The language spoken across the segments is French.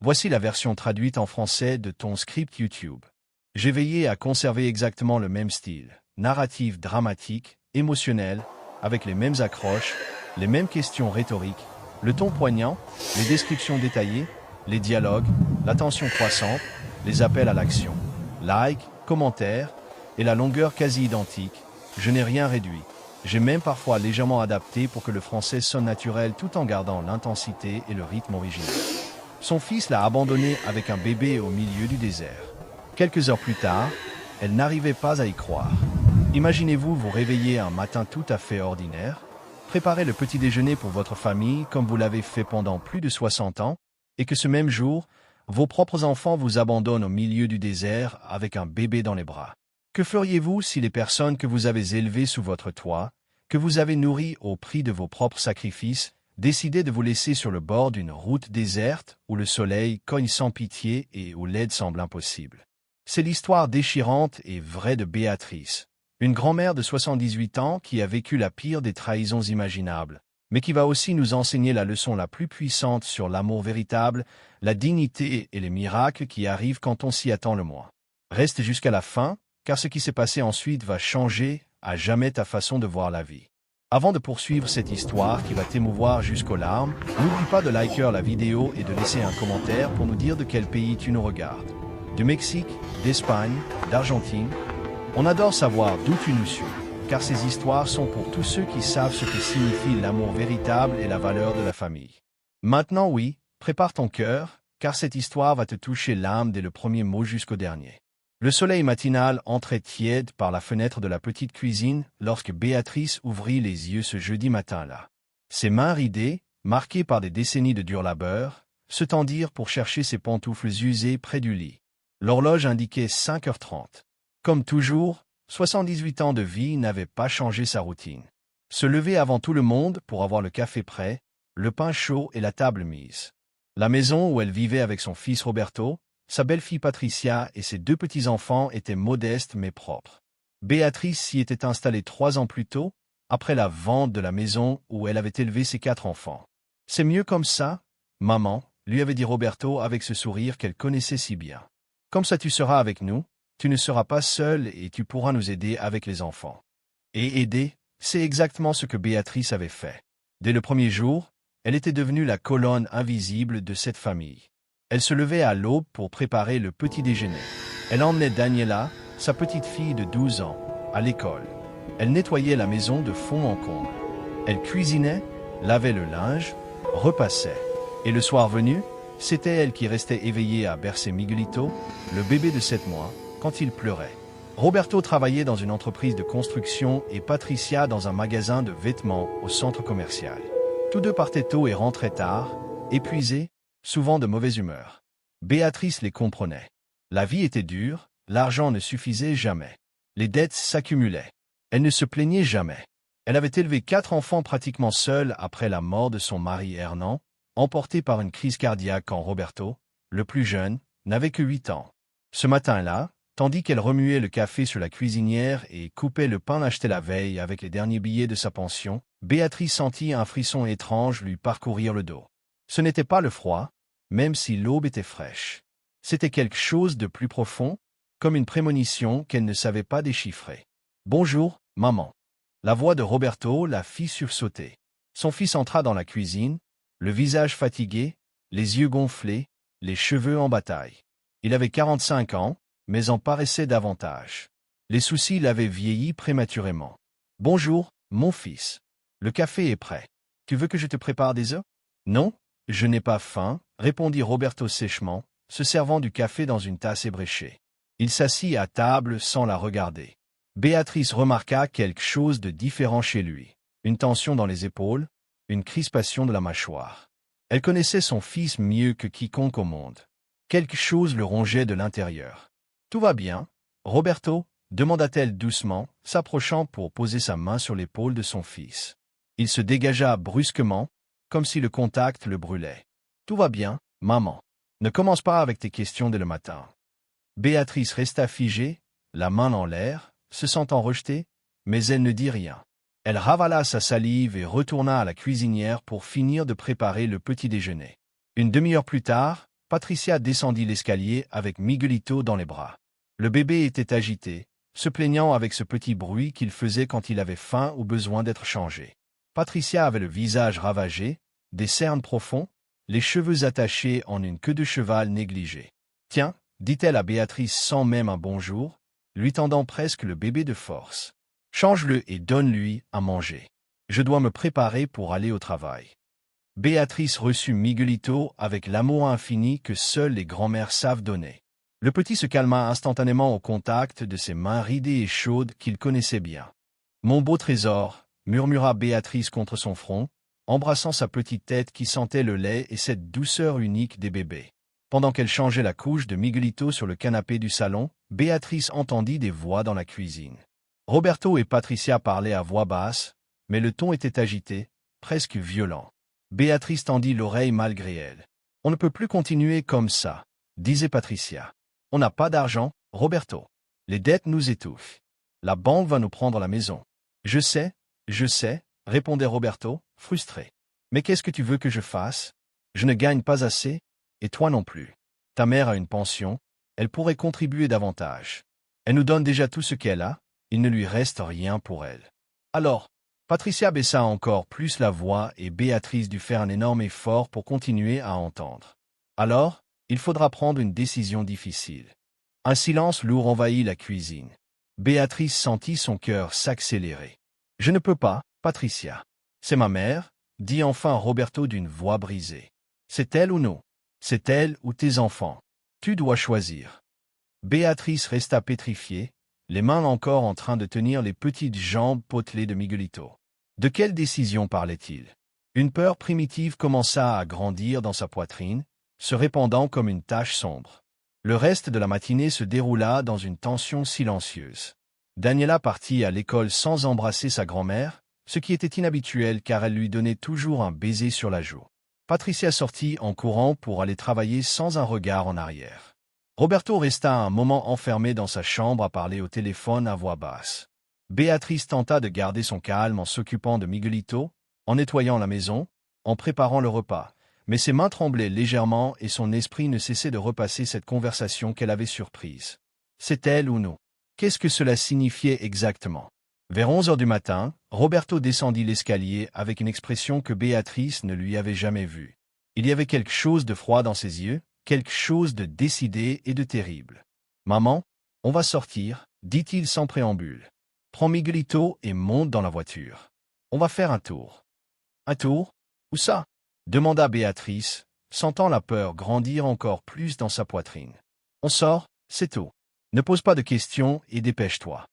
Voici la version traduite en français de ton script YouTube. J'ai veillé à conserver exactement le même style, narratif dramatique, émotionnel, avec les mêmes accroches, les mêmes questions rhétoriques, le ton poignant, les descriptions détaillées, les dialogues, la tension croissante, les appels à l'action, likes, commentaires, et la longueur quasi identique. Je n'ai rien réduit. J'ai même parfois légèrement adapté pour que le français sonne naturel tout en gardant l'intensité et le rythme original. Son fils l'a abandonné avec un bébé au milieu du désert. Quelques heures plus tard, elle n'arrivait pas à y croire. Imaginez-vous vous réveiller un matin tout à fait ordinaire, préparer le petit déjeuner pour votre famille comme vous l'avez fait pendant plus de 60 ans, et que ce même jour, vos propres enfants vous abandonnent au milieu du désert avec un bébé dans les bras. Que feriez-vous si les personnes que vous avez élevées sous votre toit, que vous avez nourries au prix de vos propres sacrifices, décidaient de vous laisser sur le bord d'une route déserte où le soleil cogne sans pitié et où l'aide semble impossible? C'est l'histoire déchirante et vraie de Béatrice, une grand-mère de 78 ans qui a vécu la pire des trahisons imaginables, mais qui va aussi nous enseigner la leçon la plus puissante sur l'amour véritable, la dignité et les miracles qui arrivent quand on s'y attend le moins. Reste jusqu'à la fin, car ce qui s'est passé ensuite va changer à jamais ta façon de voir la vie. Avant de poursuivre cette histoire qui va t'émouvoir jusqu'aux larmes, n'oublie pas de liker la vidéo et de laisser un commentaire pour nous dire de quel pays tu nous regardes. Du Mexique, d'Espagne, d'Argentine. On adore savoir d'où tu nous suis, car ces histoires sont pour tous ceux qui savent ce que signifie l'amour véritable et la valeur de la famille. Maintenant oui, prépare ton cœur, car cette histoire va te toucher l'âme dès le premier mot jusqu'au dernier. Le soleil matinal entrait tiède par la fenêtre de la petite cuisine lorsque Béatrice ouvrit les yeux ce jeudi matin-là. Ses mains ridées, marquées par des décennies de dur labeur, se tendirent pour chercher ses pantoufles usées près du lit. L'horloge indiquait 5h30. Comme toujours, 78 ans de vie n'avaient pas changé sa routine. Se lever avant tout le monde pour avoir le café prêt, le pain chaud et la table mise. La maison où elle vivait avec son fils Roberto, sa belle-fille Patricia et ses 2 petits-enfants étaient modestes mais propres. Béatrice s'y était installée 3 ans plus tôt, après la vente de la maison où elle avait élevé ses 4 enfants. « C'est mieux comme ça, maman », lui avait dit Roberto avec ce sourire qu'elle connaissait si bien. « Comme ça tu seras avec nous, tu ne seras pas seule et tu pourras nous aider avec les enfants. » Et aider, c'est exactement ce que Béatrice avait fait. Dès le premier jour, elle était devenue la colonne invisible de cette famille. Elle se levait à l'aube pour préparer le petit déjeuner. Elle emmenait Daniela, sa petite fille de 12 ans, à l'école. Elle nettoyait la maison de fond en comble. Elle cuisinait, lavait le linge, repassait. Et le soir venu, c'était elle qui restait éveillée à bercer Miguelito, le bébé de 7 mois, quand il pleurait. Roberto travaillait dans une entreprise de construction et Patricia dans un magasin de vêtements au centre commercial. Tous deux partaient tôt et rentraient tard, épuisés, souvent de mauvaise humeur. Béatrice les comprenait. La vie était dure, l'argent ne suffisait jamais. Les dettes s'accumulaient. Elle ne se plaignait jamais. Elle avait élevé 4 enfants pratiquement seule après la mort de son mari Hernan, emporté par une crise cardiaque quand Roberto, le plus jeune, n'avait que 8 ans. Ce matin-là, tandis qu'elle remuait le café sur la cuisinière et coupait le pain acheté la veille avec les derniers billets de sa pension, Béatrice sentit un frisson étrange lui parcourir le dos. Ce n'était pas le froid, même si l'aube était fraîche. C'était quelque chose de plus profond, comme une prémonition qu'elle ne savait pas déchiffrer. « Bonjour, maman. » La voix de Roberto la fit sursauter. Son fils entra dans la cuisine, le visage fatigué, les yeux gonflés, les cheveux en bataille. Il avait 45 ans, mais en paraissait davantage. Les soucis l'avaient vieilli prématurément. « Bonjour, mon fils. Le café est prêt. Tu veux que je te prépare des œufs? »« Non, je n'ai pas faim, » répondit Roberto sèchement, se servant du café dans une tasse ébréchée. Il s'assit à table sans la regarder. Béatrice remarqua quelque chose de différent chez lui. Une tension dans les épaules, une crispation de la mâchoire. Elle connaissait son fils mieux que quiconque au monde. Quelque chose le rongeait de l'intérieur. « Tout va bien, Roberto ?» demanda-t-elle doucement, s'approchant pour poser sa main sur l'épaule de son fils. Il se dégagea brusquement, comme si le contact le brûlait. « Tout va bien, maman. Ne commence pas avec tes questions dès le matin. » Béatrice resta figée, la main en l'air, se sentant rejetée, mais elle ne dit rien. Elle ravala sa salive et retourna à la cuisinière pour finir de préparer le petit déjeuner. Une demi-heure plus tard, Patricia descendit l'escalier avec Miguelito dans les bras. Le bébé était agité, se plaignant avec ce petit bruit qu'il faisait quand il avait faim ou besoin d'être changé. Patricia avait le visage ravagé, des cernes profonds, les cheveux attachés en une queue de cheval négligée. « Tiens, » dit-elle à Béatrice sans même un bonjour, lui tendant presque le bébé de force. « Change-le et donne-lui à manger. Je dois me préparer pour aller au travail. » Béatrice reçut Miguelito avec l'amour infini que seules les grands-mères savent donner. Le petit se calma instantanément au contact de ses mains ridées et chaudes qu'il connaissait bien. « Mon beau trésor » murmura Béatrice contre son front, embrassant sa petite tête qui sentait le lait et cette douceur unique des bébés. Pendant qu'elle changeait la couche de Miguelito sur le canapé du salon, Béatrice entendit des voix dans la cuisine. Roberto et Patricia parlaient à voix basse, mais le ton était agité, presque violent. Béatrice tendit l'oreille malgré elle. « On ne peut plus continuer comme ça, » disait Patricia. « On n'a pas d'argent, Roberto. Les dettes nous étouffent. La banque va nous prendre la maison. »« je sais, répondait Roberto, frustré. « Mais qu'est-ce que tu veux que je fasse? Je ne gagne pas assez, et toi non plus. Ta mère a une pension, elle pourrait contribuer davantage. Elle nous donne déjà tout ce qu'elle a, il ne lui reste rien pour elle. » Alors, Patricia baissa encore plus la voix et Béatrice dut faire un énorme effort pour continuer à entendre. « Alors, il faudra prendre une décision difficile. » Un silence lourd envahit la cuisine. Béatrice sentit son cœur s'accélérer. « Je ne peux pas, Patricia. C'est ma mère, » dit enfin Roberto d'une voix brisée. « C'est elle ou nous? C'est elle ou tes enfants? Tu dois choisir. » Béatrice resta pétrifiée, les mains encore en train de tenir les petites jambes potelées de Miguelito. De quelle décision parlait-il? Une peur primitive commença à grandir dans sa poitrine, se répandant comme une tache sombre. Le reste de la matinée se déroula dans une tension silencieuse. Daniela partit à l'école sans embrasser sa grand-mère, ce qui était inhabituel car elle lui donnait toujours un baiser sur la joue. Patricia sortit en courant pour aller travailler sans un regard en arrière. Roberto resta un moment enfermé dans sa chambre à parler au téléphone à voix basse. Béatrice tenta de garder son calme en s'occupant de Miguelito, en nettoyant la maison, en préparant le repas, mais ses mains tremblaient légèrement et son esprit ne cessait de repasser cette conversation qu'elle avait surprise. C'est elle ou nous? Qu'est-ce que cela signifiait exactement? Vers 11 heures du matin, Roberto descendit l'escalier avec une expression que Béatrice ne lui avait jamais vue. Il y avait quelque chose de froid dans ses yeux, quelque chose de décidé et de terrible. « Maman, on va sortir, » dit-il sans préambule. « Prends Miguelito et monte dans la voiture. On va faire un tour. »« Un tour? Où ça? » demanda Béatrice, sentant la peur grandir encore plus dans sa poitrine. « On sort, c'est tout. Ne pose pas de questions et dépêche-toi. »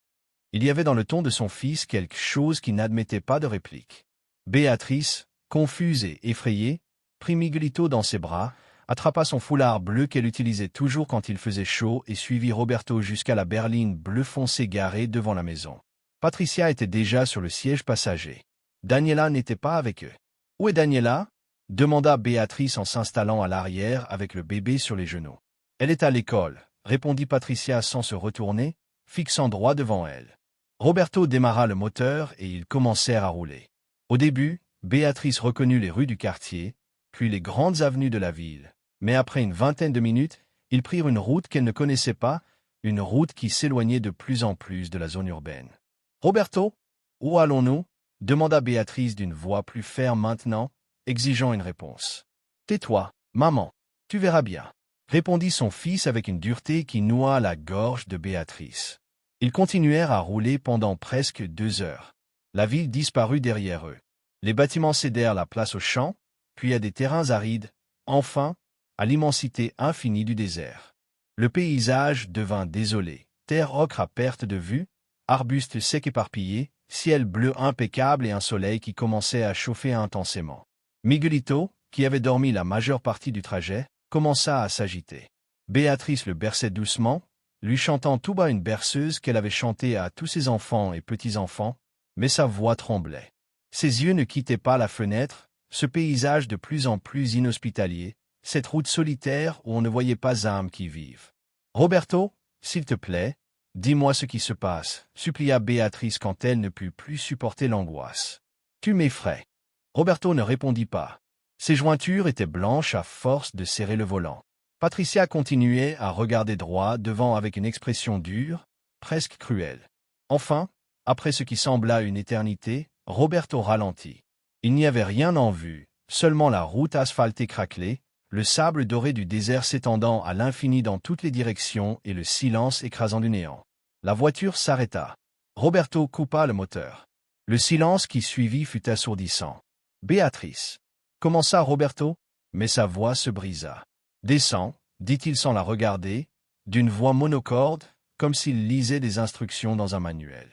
Il y avait dans le ton de son fils quelque chose qui n'admettait pas de réplique. Béatrice, confuse et effrayée, prit Miguelito dans ses bras, attrapa son foulard bleu qu'elle utilisait toujours quand il faisait chaud et suivit Roberto jusqu'à la berline bleu foncé garée devant la maison. Patricia était déjà sur le siège passager. Daniela n'était pas avec eux. « Où est Daniela? » demanda Béatrice en s'installant à l'arrière avec le bébé sur les genoux. « Elle est à l'école, » répondit Patricia sans se retourner, fixant droit devant elle. Roberto démarra le moteur et ils commencèrent à rouler. Au début, Béatrice reconnut les rues du quartier, puis les grandes avenues de la ville. Mais après une vingtaine de minutes, ils prirent une route qu'elle ne connaissait pas, une route qui s'éloignait de plus en plus de la zone urbaine. « Roberto, où allons-nous? » demanda Béatrice d'une voix plus ferme maintenant, exigeant une réponse. « Tais-toi, maman, tu verras bien, » répondit son fils avec une dureté qui noua la gorge de Béatrice. Ils continuèrent à rouler pendant presque 2 heures. La ville disparut derrière eux. Les bâtiments cédèrent la place aux champs, puis à des terrains arides, enfin, à l'immensité infinie du désert. Le paysage devint désolé, terre ocre à perte de vue, arbustes secs éparpillés, ciel bleu impeccable et un soleil qui commençait à chauffer intensément. Miguelito, qui avait dormi la majeure partie du trajet, commença à s'agiter. Béatrice le berçait doucement, lui chantant tout bas une berceuse qu'elle avait chantée à tous ses enfants et petits-enfants, mais sa voix tremblait. Ses yeux ne quittaient pas la fenêtre, ce paysage de plus en plus inhospitalier, cette route solitaire où on ne voyait pas âme qui vive. « Roberto, s'il te plaît, dis-moi ce qui se passe, » supplia Béatrice quand elle ne put plus supporter l'angoisse. « Tu m'effraies. » Roberto ne répondit pas. Ses jointures étaient blanches à force de serrer le volant. Patricia continuait à regarder droit devant avec une expression dure, presque cruelle. Enfin, après ce qui sembla une éternité, Roberto ralentit. Il n'y avait rien en vue, seulement la route asphaltée craquelée, le sable doré du désert s'étendant à l'infini dans toutes les directions et le silence écrasant du néant. La voiture s'arrêta. Roberto coupa le moteur. Le silence qui suivit fut assourdissant. Béatrice. Commença Roberto, mais sa voix se brisa. Descends, dit-il sans la regarder, d'une voix monocorde, comme s'il lisait des instructions dans un manuel.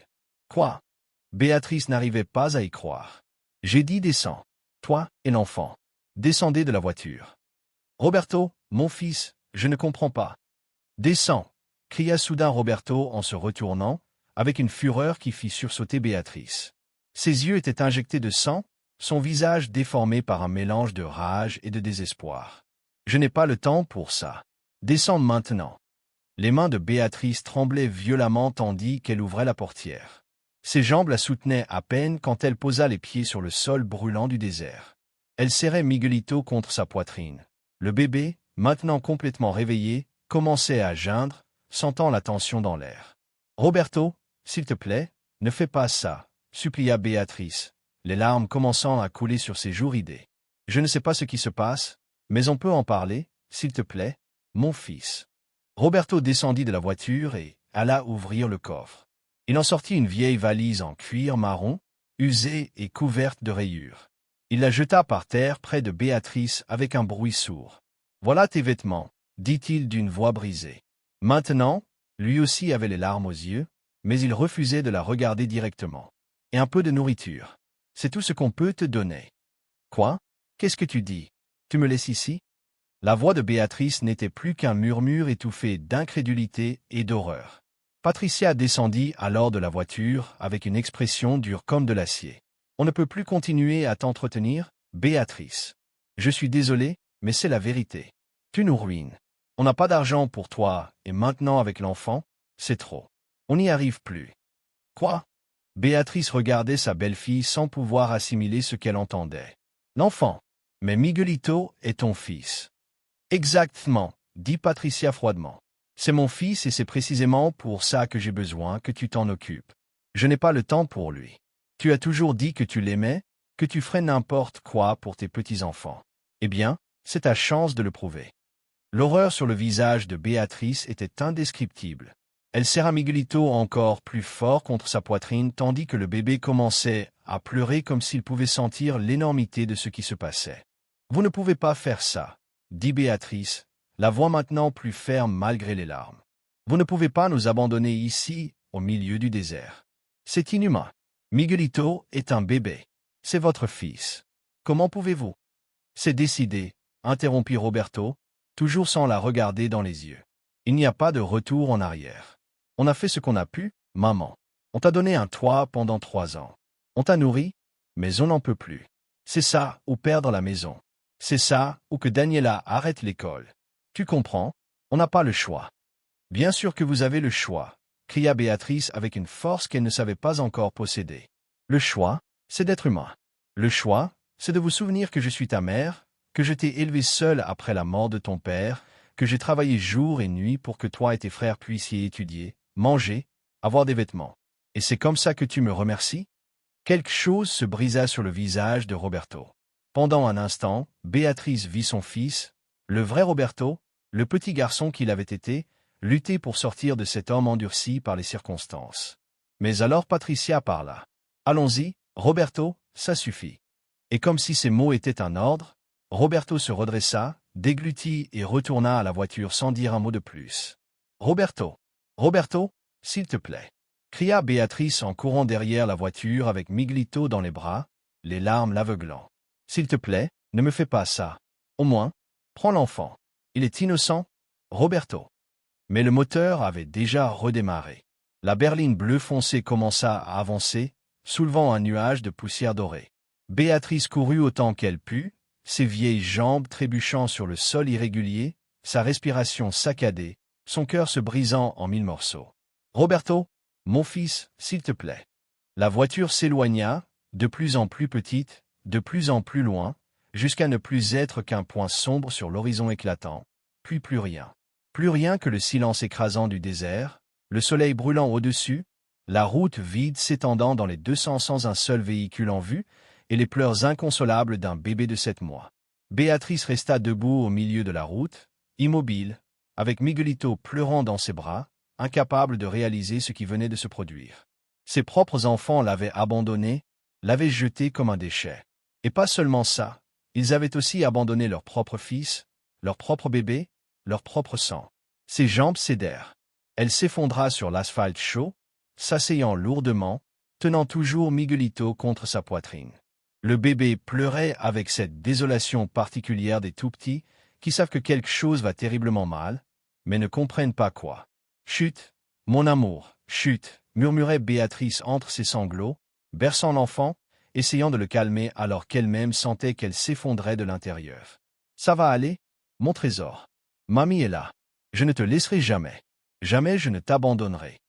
Quoi? Béatrice n'arrivait pas à y croire. J'ai dit descends. Toi et l'enfant. Descendez de la voiture. Roberto, mon fils, je ne comprends pas. Descends, cria soudain Roberto en se retournant, avec une fureur qui fit sursauter Béatrice. Ses yeux étaient injectés de sang, son visage déformé par un mélange de rage et de désespoir. Je n'ai pas le temps pour ça. Descends maintenant. Les mains de Béatrice tremblaient violemment tandis qu'elle ouvrait la portière. Ses jambes la soutenaient à peine quand elle posa les pieds sur le sol brûlant du désert. Elle serrait Miguelito contre sa poitrine. Le bébé, maintenant complètement réveillé, commençait à geindre, sentant la tension dans l'air. « Roberto, s'il te plaît, ne fais pas ça », supplia Béatrice, les larmes commençant à couler sur ses joues ridées. « Je ne sais pas ce qui se passe, mais on peut en parler, s'il te plaît, mon fils. » Roberto descendit de la voiture et alla ouvrir le coffre. Il en sortit une vieille valise en cuir marron, usée et couverte de rayures. Il la jeta par terre près de Béatrice avec un bruit sourd. « Voilà tes vêtements, » dit-il d'une voix brisée. Maintenant, lui aussi avait les larmes aux yeux, mais il refusait de la regarder directement. « Et un peu de nourriture. C'est tout ce qu'on peut te donner. »« Quoi? Qu'est-ce que tu dis? Tu me laisses ici ?» La voix de Béatrice n'était plus qu'un murmure étouffé d'incrédulité et d'horreur. Patricia descendit alors de la voiture avec une expression dure comme de l'acier. « On ne peut plus continuer à t'entretenir, Béatrice. Je suis désolé, mais c'est la vérité. Tu nous ruines. On n'a pas d'argent pour toi, et maintenant avec l'enfant, c'est trop. On n'y arrive plus. » « Quoi? » Béatrice regardait sa belle-fille sans pouvoir assimiler ce qu'elle entendait. « L'enfant. Mais Miguelito est ton fils. »« Exactement, » dit Patricia froidement. « C'est mon fils et c'est précisément pour ça que j'ai besoin que tu t'en occupes. Je n'ai pas le temps pour lui. Tu as toujours dit que tu l'aimais, que tu ferais n'importe quoi pour tes petits-enfants. Eh bien, c'est ta chance de le prouver. » L'horreur sur le visage de Béatrice était indescriptible. Elle serra Miguelito encore plus fort contre sa poitrine tandis que le bébé commençait à pleurer comme s'il pouvait sentir l'énormité de ce qui se passait. « Vous ne pouvez pas faire ça, » dit Béatrice, la voix maintenant plus ferme malgré les larmes. « Vous ne pouvez pas nous abandonner ici, au milieu du désert. C'est inhumain. Miguelito est un bébé. C'est votre fils. Comment pouvez-vous? »« C'est décidé, » interrompit Roberto, toujours sans la regarder dans les yeux. « Il n'y a pas de retour en arrière. On a fait ce qu'on a pu, maman. On t'a donné un toit pendant 3 ans. On t'a nourri, mais on n'en peut plus. C'est ça ou perdre la maison. C'est ça ou que Daniela arrête l'école. Tu comprends? On n'a pas le choix. »« Bien sûr que vous avez le choix, » cria Béatrice avec une force qu'elle ne savait pas encore posséder. « Le choix, c'est d'être humain. Le choix, c'est de vous souvenir que je suis ta mère, que je t'ai élevé seule après la mort de ton père, que j'ai travaillé jour et nuit pour que toi et tes frères puissiez étudier, manger, avoir des vêtements. Et c'est comme ça que tu me remercies? » Quelque chose se brisa sur le visage de Roberto. Pendant un instant, Béatrice vit son fils, le vrai Roberto, le petit garçon qu'il avait été, lutter pour sortir de cet homme endurci par les circonstances. Mais alors Patricia parla. « Allons-y, Roberto, ça suffit. » Et comme si ces mots étaient un ordre, Roberto se redressa, déglutit et retourna à la voiture sans dire un mot de plus. « Roberto, Roberto, s'il te plaît » cria Béatrice en courant derrière la voiture avec Miguelito dans les bras, les larmes l'aveuglant. « S'il te plaît, ne me fais pas ça. Au moins, prends l'enfant. Il est innocent, Roberto. » Mais le moteur avait déjà redémarré. La berline bleu foncé commença à avancer, soulevant un nuage de poussière dorée. Béatrice courut autant qu'elle put, ses vieilles jambes trébuchant sur le sol irrégulier, sa respiration saccadée, son cœur se brisant en 1000 morceaux. « Roberto, mon fils, s'il te plaît. » La voiture s'éloigna, de plus en plus petite, de plus en plus loin, jusqu'à ne plus être qu'un point sombre sur l'horizon éclatant. puis plus rien. Plus rien que le silence écrasant du désert, le soleil brûlant au-dessus, la route vide s'étendant dans les deux sens sans un seul véhicule en vue, et les pleurs inconsolables d'un bébé de 7 mois. Béatrice resta debout au milieu de la route, immobile, avec Miguelito pleurant dans ses bras, incapable de réaliser ce qui venait de se produire. Ses propres enfants l'avaient abandonné, l'avaient jeté comme un déchet. Et pas seulement ça, ils avaient aussi abandonné leur propre fils, leur propre bébé, leur propre sang. Ses jambes cédèrent. Elle s'effondra sur l'asphalte chaud, s'asseyant lourdement, tenant toujours Miguelito contre sa poitrine. Le bébé pleurait avec cette désolation particulière des tout-petits qui savent que quelque chose va terriblement mal, mais ne comprennent pas quoi. « Chut, mon amour, chut !» murmurait Béatrice entre ses sanglots, berçant l'enfant, essayant de le calmer alors qu'elle-même sentait qu'elle s'effondrait de l'intérieur. « Ça va aller, mon trésor. Mamie est là. Je ne te laisserai jamais. Jamais je ne t'abandonnerai. »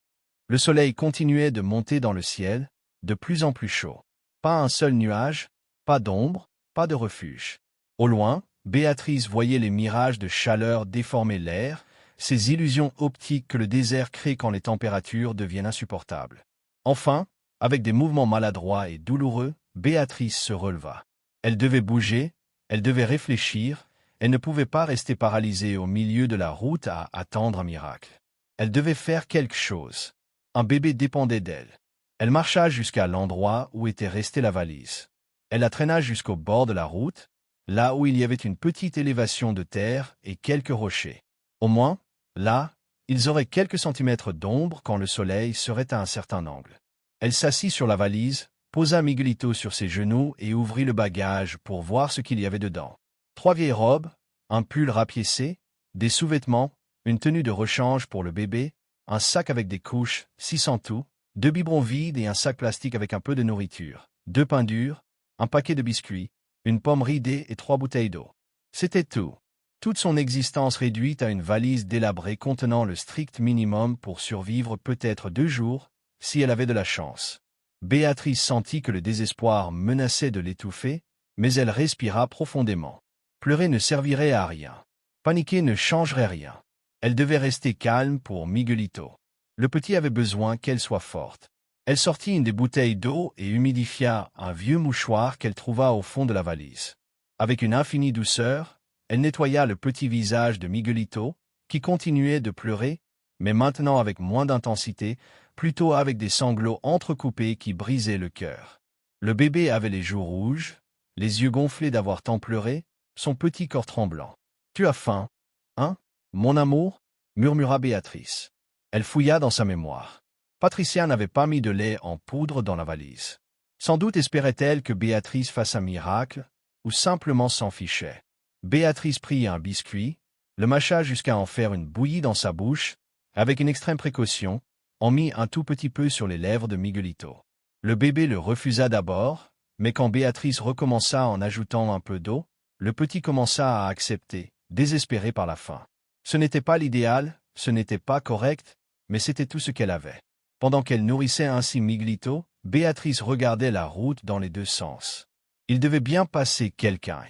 Le soleil continuait de monter dans le ciel, de plus en plus chaud. Pas un seul nuage, pas d'ombre, pas de refuge. Au loin, Béatrice voyait les mirages de chaleur déformer l'air, ces illusions optiques que le désert crée quand les températures deviennent insupportables. Enfin, avec des mouvements maladroits et douloureux, Béatrice se releva. Elle devait bouger, elle devait réfléchir, elle ne pouvait pas rester paralysée au milieu de la route à attendre un miracle. Elle devait faire quelque chose. Un bébé dépendait d'elle. Elle marcha jusqu'à l'endroit où était restée la valise. Elle la traîna jusqu'au bord de la route, là où il y avait une petite élévation de terre et quelques rochers. Au moins, là, ils auraient quelques centimètres d'ombre quand le soleil serait à un certain angle. Elle s'assit sur la valise, posa Miguelito sur ses genoux et ouvrit le bagage pour voir ce qu'il y avait dedans. 3 vieilles robes, un pull rapiécé, des sous-vêtements, une tenue de rechange pour le bébé, un sac avec des couches, 6 en tout, 2 biberons vides et un sac plastique avec un peu de nourriture, 2 pains durs, un paquet de biscuits, une pomme ridée et 3 bouteilles d'eau. C'était tout. Toute son existence réduite à une valise délabrée contenant le strict minimum pour survivre peut-être 2 jours, si elle avait de la chance. Béatrice sentit que le désespoir menaçait de l'étouffer, mais elle respira profondément. Pleurer ne servirait à rien. Paniquer ne changerait rien. Elle devait rester calme pour Miguelito. Le petit avait besoin qu'elle soit forte. Elle sortit une des bouteilles d'eau et humidifia un vieux mouchoir qu'elle trouva au fond de la valise. Avec une infinie douceur, elle nettoya le petit visage de Miguelito, qui continuait de pleurer, mais maintenant avec moins d'intensité, plutôt avec des sanglots entrecoupés qui brisaient le cœur. Le bébé avait les joues rouges, les yeux gonflés d'avoir tant pleuré, son petit corps tremblant. « Tu as faim, hein, mon amour ?» murmura Béatrice. Elle fouilla dans sa mémoire. Patricia n'avait pas mis de lait en poudre dans la valise. Sans doute espérait-elle que Béatrice fasse un miracle, ou simplement s'en fichait. Béatrice prit un biscuit, le mâcha jusqu'à en faire une bouillie dans sa bouche, avec une extrême précaution, en mit un tout petit peu sur les lèvres de Miguelito. Le bébé le refusa d'abord, mais quand Béatrice recommença en ajoutant un peu d'eau, le petit commença à accepter, désespéré par la faim. Ce n'était pas l'idéal, ce n'était pas correct, mais c'était tout ce qu'elle avait. Pendant qu'elle nourrissait ainsi Miguelito, Béatrice regardait la route dans les deux sens. Il devait bien passer quelqu'un.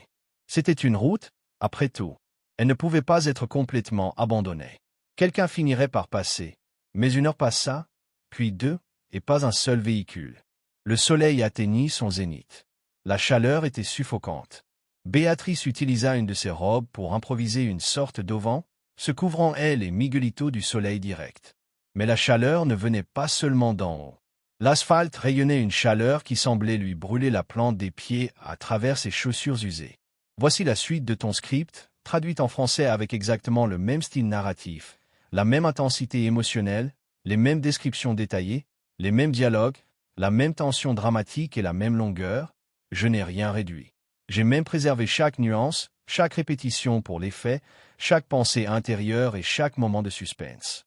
C'était une route, après tout. Elle ne pouvait pas être complètement abandonnée. Quelqu'un finirait par passer, mais 1 heure passa, puis 2, et pas un seul véhicule. Le soleil atteignit son zénith. La chaleur était suffocante. Béatrice utilisa une de ses robes pour improviser une sorte d'auvent, se couvrant elle et Miguelito du soleil direct. Mais la chaleur ne venait pas seulement d'en haut. L'asphalte rayonnait une chaleur qui semblait lui brûler la plante des pieds à travers ses chaussures usées. Voici la suite de ton script, traduite en français avec exactement le même style narratif, la même intensité émotionnelle, les mêmes descriptions détaillées, les mêmes dialogues, la même tension dramatique et la même longueur. Je n'ai rien réduit. J'ai même préservé chaque nuance, chaque répétition pour l'effet, chaque pensée intérieure et chaque moment de suspense.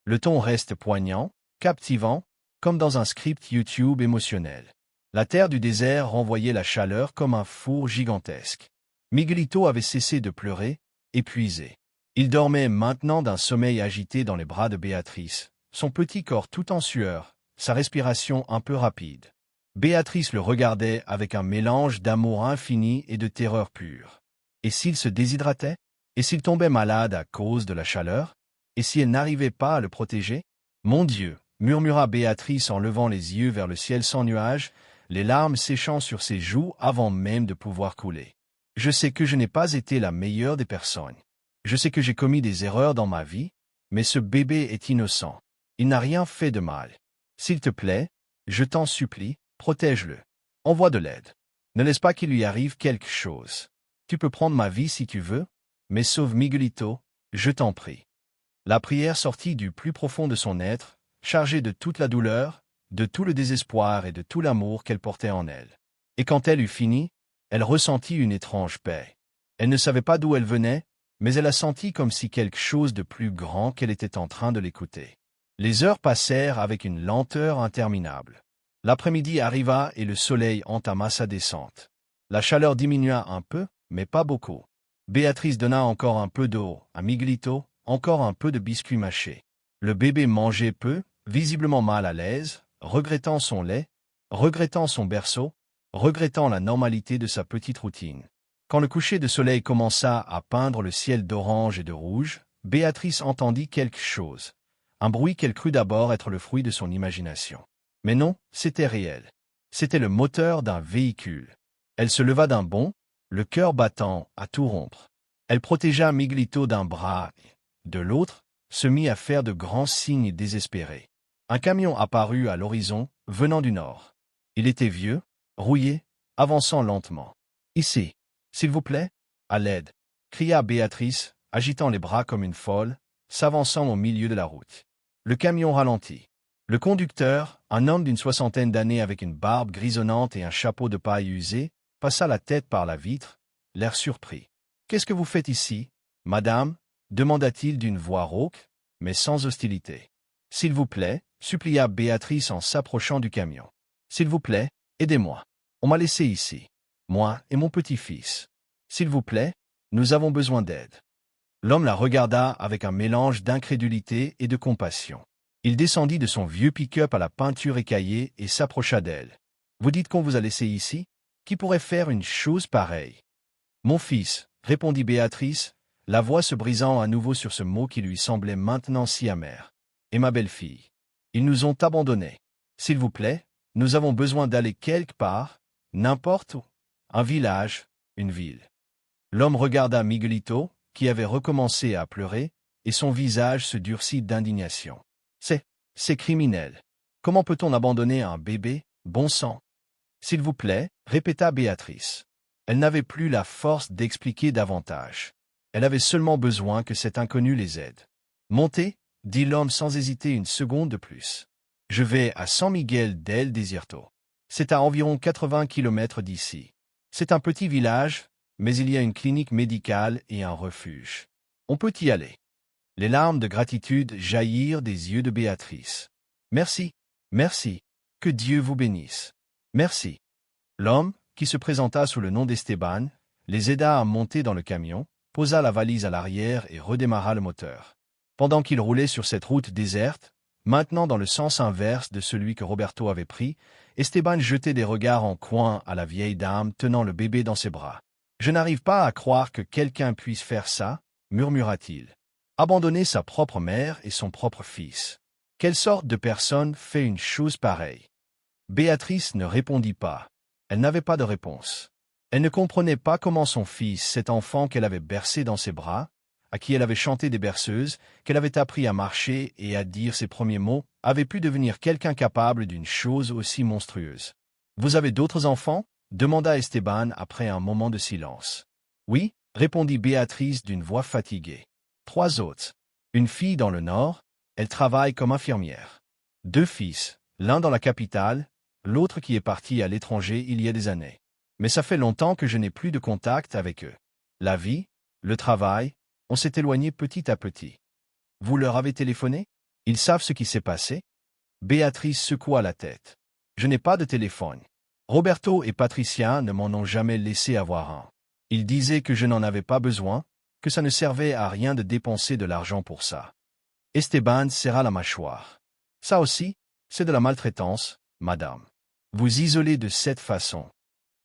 Le ton reste poignant, captivant, comme dans un script YouTube émotionnel. La terre du désert renvoyait la chaleur comme un four gigantesque. Miguelito avait cessé de pleurer, épuisé. Il dormait maintenant d'un sommeil agité dans les bras de Béatrice, son petit corps tout en sueur, sa respiration un peu rapide. Béatrice le regardait avec un mélange d'amour infini et de terreur pure. Et s'il se déshydratait? Et s'il tombait malade à cause de la chaleur? Et si elle n'arrivait pas à le protéger? Mon Dieu, murmura Béatrice en levant les yeux vers le ciel sans nuages, les larmes séchant sur ses joues avant même de pouvoir couler. Je sais que je n'ai pas été la meilleure des personnes. Je sais que j'ai commis des erreurs dans ma vie, mais ce bébé est innocent. Il n'a rien fait de mal. S'il te plaît, je t'en supplie, protège-le. Envoie de l'aide. Ne laisse pas qu'il lui arrive quelque chose. Tu peux prendre ma vie si tu veux, mais sauve Miguelito, je t'en prie. La prière sortit du plus profond de son être, chargée de toute la douleur, de tout le désespoir et de tout l'amour qu'elle portait en elle. Et quand elle eut fini, elle ressentit une étrange paix. Elle ne savait pas d'où elle venait, mais elle a senti comme si quelque chose de plus grand qu'elle était en train de l'écouter. Les heures passèrent avec une lenteur interminable. L'après-midi arriva et le soleil entama sa descente. La chaleur diminua un peu, mais pas beaucoup. Béatrice donna encore un peu d'eau à Miguelito, encore un peu de biscuits mâchés. Le bébé mangeait peu, visiblement mal à l'aise, regrettant son lait, regrettant son berceau, regrettant la normalité de sa petite routine. Quand le coucher de soleil commença à peindre le ciel d'orange et de rouge, Béatrice entendit quelque chose, un bruit qu'elle crut d'abord être le fruit de son imagination. Mais non, c'était réel. C'était le moteur d'un véhicule. Elle se leva d'un bond, le cœur battant à tout rompre. Elle protégea Miguelito d'un bras et, de l'autre, se mit à faire de grands signes désespérés. Un camion apparut à l'horizon, venant du nord. Il était vieux, rouillé, avançant lentement. « Ici, s'il vous plaît, à l'aide !» cria Béatrice, agitant les bras comme une folle, s'avançant au milieu de la route. Le camion ralentit. Le conducteur, un homme d'une soixantaine d'années avec une barbe grisonnante et un chapeau de paille usé, passa la tête par la vitre, l'air surpris. « Qu'est-ce que vous faites ici, madame ?» demanda-t-il d'une voix rauque, mais sans hostilité. « S'il vous plaît, » supplia Béatrice en s'approchant du camion. « S'il vous plaît, aidez-moi. On m'a laissé ici. Moi et mon petit-fils. S'il vous plaît, nous avons besoin d'aide. » L'homme la regarda avec un mélange d'incrédulité et de compassion. Il descendit de son vieux pick-up à la peinture écaillée et s'approcha d'elle. « Vous dites qu'on vous a laissé ici? Qui pourrait faire une chose pareille? »« Mon fils, » répondit Béatrice, la voix se brisant à nouveau sur ce mot qui lui semblait maintenant si amer. « Et ma belle-fille. Ils nous ont abandonnés. S'il vous plaît, nous avons besoin d'aller quelque part, n'importe où. Un village, une ville. » L'homme regarda Miguelito, qui avait recommencé à pleurer, et son visage se durcit d'indignation. « C'est criminel. Comment peut-on abandonner un bébé, bon sang? »« S'il vous plaît, » répéta Béatrice. Elle n'avait plus la force d'expliquer davantage. Elle avait seulement besoin que cet inconnu les aide. « Montez, » dit l'homme sans hésiter une seconde de plus. « Je vais à San Miguel del Desierto. C'est à environ 80 kilomètres d'ici. C'est un petit village, mais il y a une clinique médicale et un refuge. On peut y aller. » Les larmes de gratitude jaillirent des yeux de Béatrice. « Merci, merci. Que Dieu vous bénisse. Merci. » L'homme, qui se présenta sous le nom d'Esteban, les aida à monter dans le camion, posa la valise à l'arrière et redémarra le moteur. Pendant qu'ils roulaient sur cette route déserte, maintenant dans le sens inverse de celui que Roberto avait pris, Esteban jetait des regards en coin à la vieille dame tenant le bébé dans ses bras. « Je n'arrive pas à croire que quelqu'un puisse faire ça, » murmura-t-il. « Abandonner sa propre mère et son propre fils. Quelle sorte de personne fait une chose pareille ?» Béatrice ne répondit pas. Elle n'avait pas de réponse. Elle ne comprenait pas comment son fils, cet enfant qu'elle avait bercé dans ses bras, à qui elle avait chanté des berceuses, qu'elle avait appris à marcher et à dire ses premiers mots, avait pu devenir quelqu'un capable d'une chose aussi monstrueuse. « Vous avez d'autres enfants ?» demanda Esteban après un moment de silence. « Oui, » répondit Béatrice d'une voix fatiguée. « 3 autres. Une fille dans le nord, elle travaille comme infirmière. 2 fils, l'un dans la capitale, l'autre qui est parti à l'étranger il y a des années. Mais ça fait longtemps que je n'ai plus de contact avec eux. La vie, le travail, on s'est éloigné petit à petit. Vous leur avez téléphoné? Ils savent ce qui s'est passé? » Béatrice secoua la tête. « Je n'ai pas de téléphone. Roberto et Patricia ne m'en ont jamais laissé avoir un. Ils disaient que je n'en avais pas besoin, que ça ne servait à rien de dépenser de l'argent pour ça. » Esteban serra la mâchoire. « Ça aussi, c'est de la maltraitance, madame. Vous isoler de cette façon. »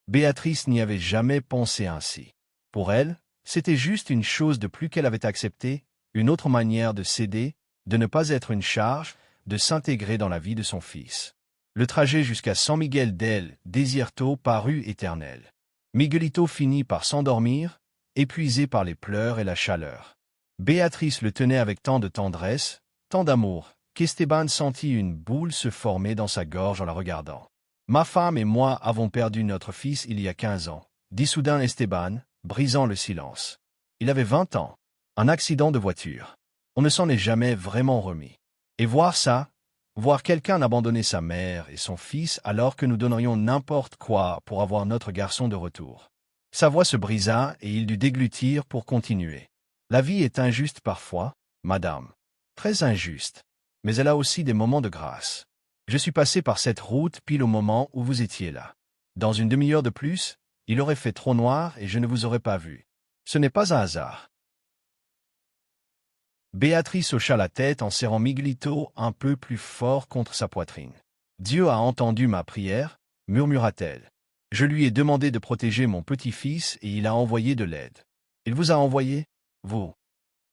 Béatrice n'y avait jamais pensé ainsi. Pour elle, C'était juste une chose de plus qu'elle avait acceptée, une autre manière de s'aider, de ne pas être une charge, de s'intégrer dans la vie de son fils. Le trajet jusqu'à San Miguel del Desierto parut éternel. Miguelito finit par s'endormir, épuisé par les pleurs et la chaleur. Béatrice le tenait avec tant de tendresse, tant d'amour, qu'Esteban sentit une boule se former dans sa gorge en la regardant. « Ma femme et moi avons perdu notre fils il y a 15 ans, dit soudain Esteban, brisant le silence. Il avait 20 ans. Un accident de voiture. On ne s'en est jamais vraiment remis. Et voir ça, voir quelqu'un abandonner sa mère et son fils alors que nous donnerions n'importe quoi pour avoir notre garçon de retour. Sa voix se brisa et il dut déglutir pour continuer. La vie est injuste parfois, madame. Très injuste. Mais elle a aussi des moments de grâce. Je suis passé par cette route pile au moment où vous étiez là. Dans une demi-heure de plus, il aurait fait trop noir et je ne vous aurais pas vu. Ce n'est pas un hasard. Béatrice hocha la tête en serrant Miguelito un peu plus fort contre sa poitrine. « Dieu a entendu ma prière, murmura-t-elle. Je lui ai demandé de protéger mon petit-fils et il a envoyé de l'aide. Il vous a envoyé, vous. »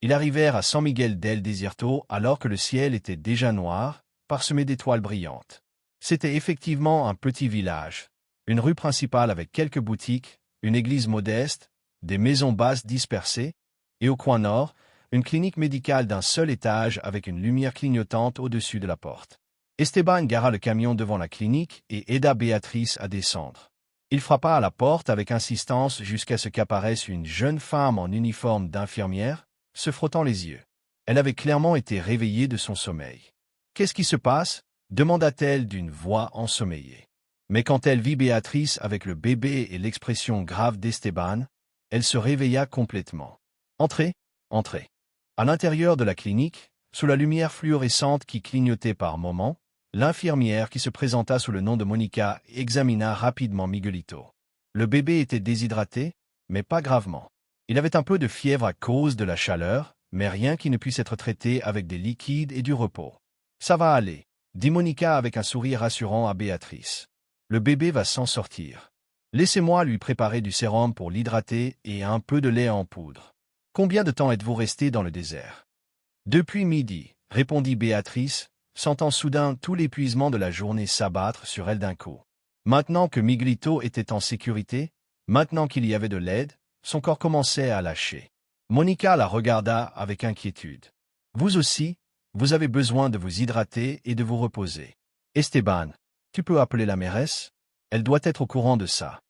Ils arrivèrent à San Miguel del Desierto alors que le ciel était déjà noir, parsemé d'étoiles brillantes. C'était effectivement un petit village, une rue principale avec quelques boutiques, une église modeste, des maisons basses dispersées, et au coin nord, une clinique médicale d'un seul étage avec une lumière clignotante au-dessus de la porte. Esteban gara le camion devant la clinique et aida Béatrice à descendre. Il frappa à la porte avec insistance jusqu'à ce qu'apparaisse une jeune femme en uniforme d'infirmière, se frottant les yeux. Elle avait clairement été réveillée de son sommeil. « Qu'est-ce qui se passe » demanda-t-elle d'une voix ensommeillée. Mais quand elle vit Béatrice avec le bébé et l'expression grave d'Esteban, elle se réveilla complètement. « Entrez, entrez. » À l'intérieur de la clinique, sous la lumière fluorescente qui clignotait par moments, l'infirmière qui se présenta sous le nom de Monica examina rapidement Miguelito. Le bébé était déshydraté, mais pas gravement. Il avait un peu de fièvre à cause de la chaleur, mais rien qui ne puisse être traité avec des liquides et du repos. « Ça va aller, » dit Monica avec un sourire rassurant à Béatrice. « Le bébé va s'en sortir. Laissez-moi lui préparer du sérum pour l'hydrater et un peu de lait en poudre. Combien de temps êtes-vous resté dans le désert ?»« Depuis midi, » répondit Béatrice, sentant soudain tout l'épuisement de la journée s'abattre sur elle d'un coup. Maintenant que Miguelito était en sécurité, maintenant qu'il y avait de l'aide, son corps commençait à lâcher. Monica la regarda avec inquiétude. « Vous aussi, vous avez besoin de vous hydrater et de vous reposer. Esteban, tu peux appeler la mairesse? Elle doit être au courant de ça. »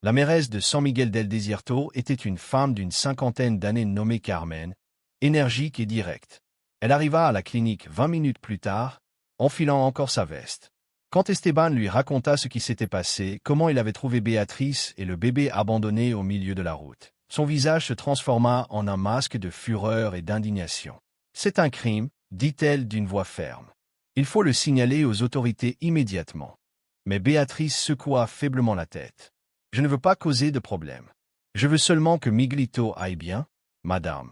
La mairesse de San Miguel del Desierto était une femme d'une 50aine d'années nommée Carmen, énergique et directe. Elle arriva à la clinique 20 minutes plus tard, enfilant encore sa veste. Quand Esteban lui raconta ce qui s'était passé, comment il avait trouvé Béatrice et le bébé abandonné au milieu de la route, son visage se transforma en un masque de fureur et d'indignation. « C'est un crime, » dit-elle d'une voix ferme. « Il faut le signaler aux autorités immédiatement. » Mais Béatrice secoua faiblement la tête. « Je ne veux pas causer de problème. Je veux seulement que Miguelito aille bien, madame. »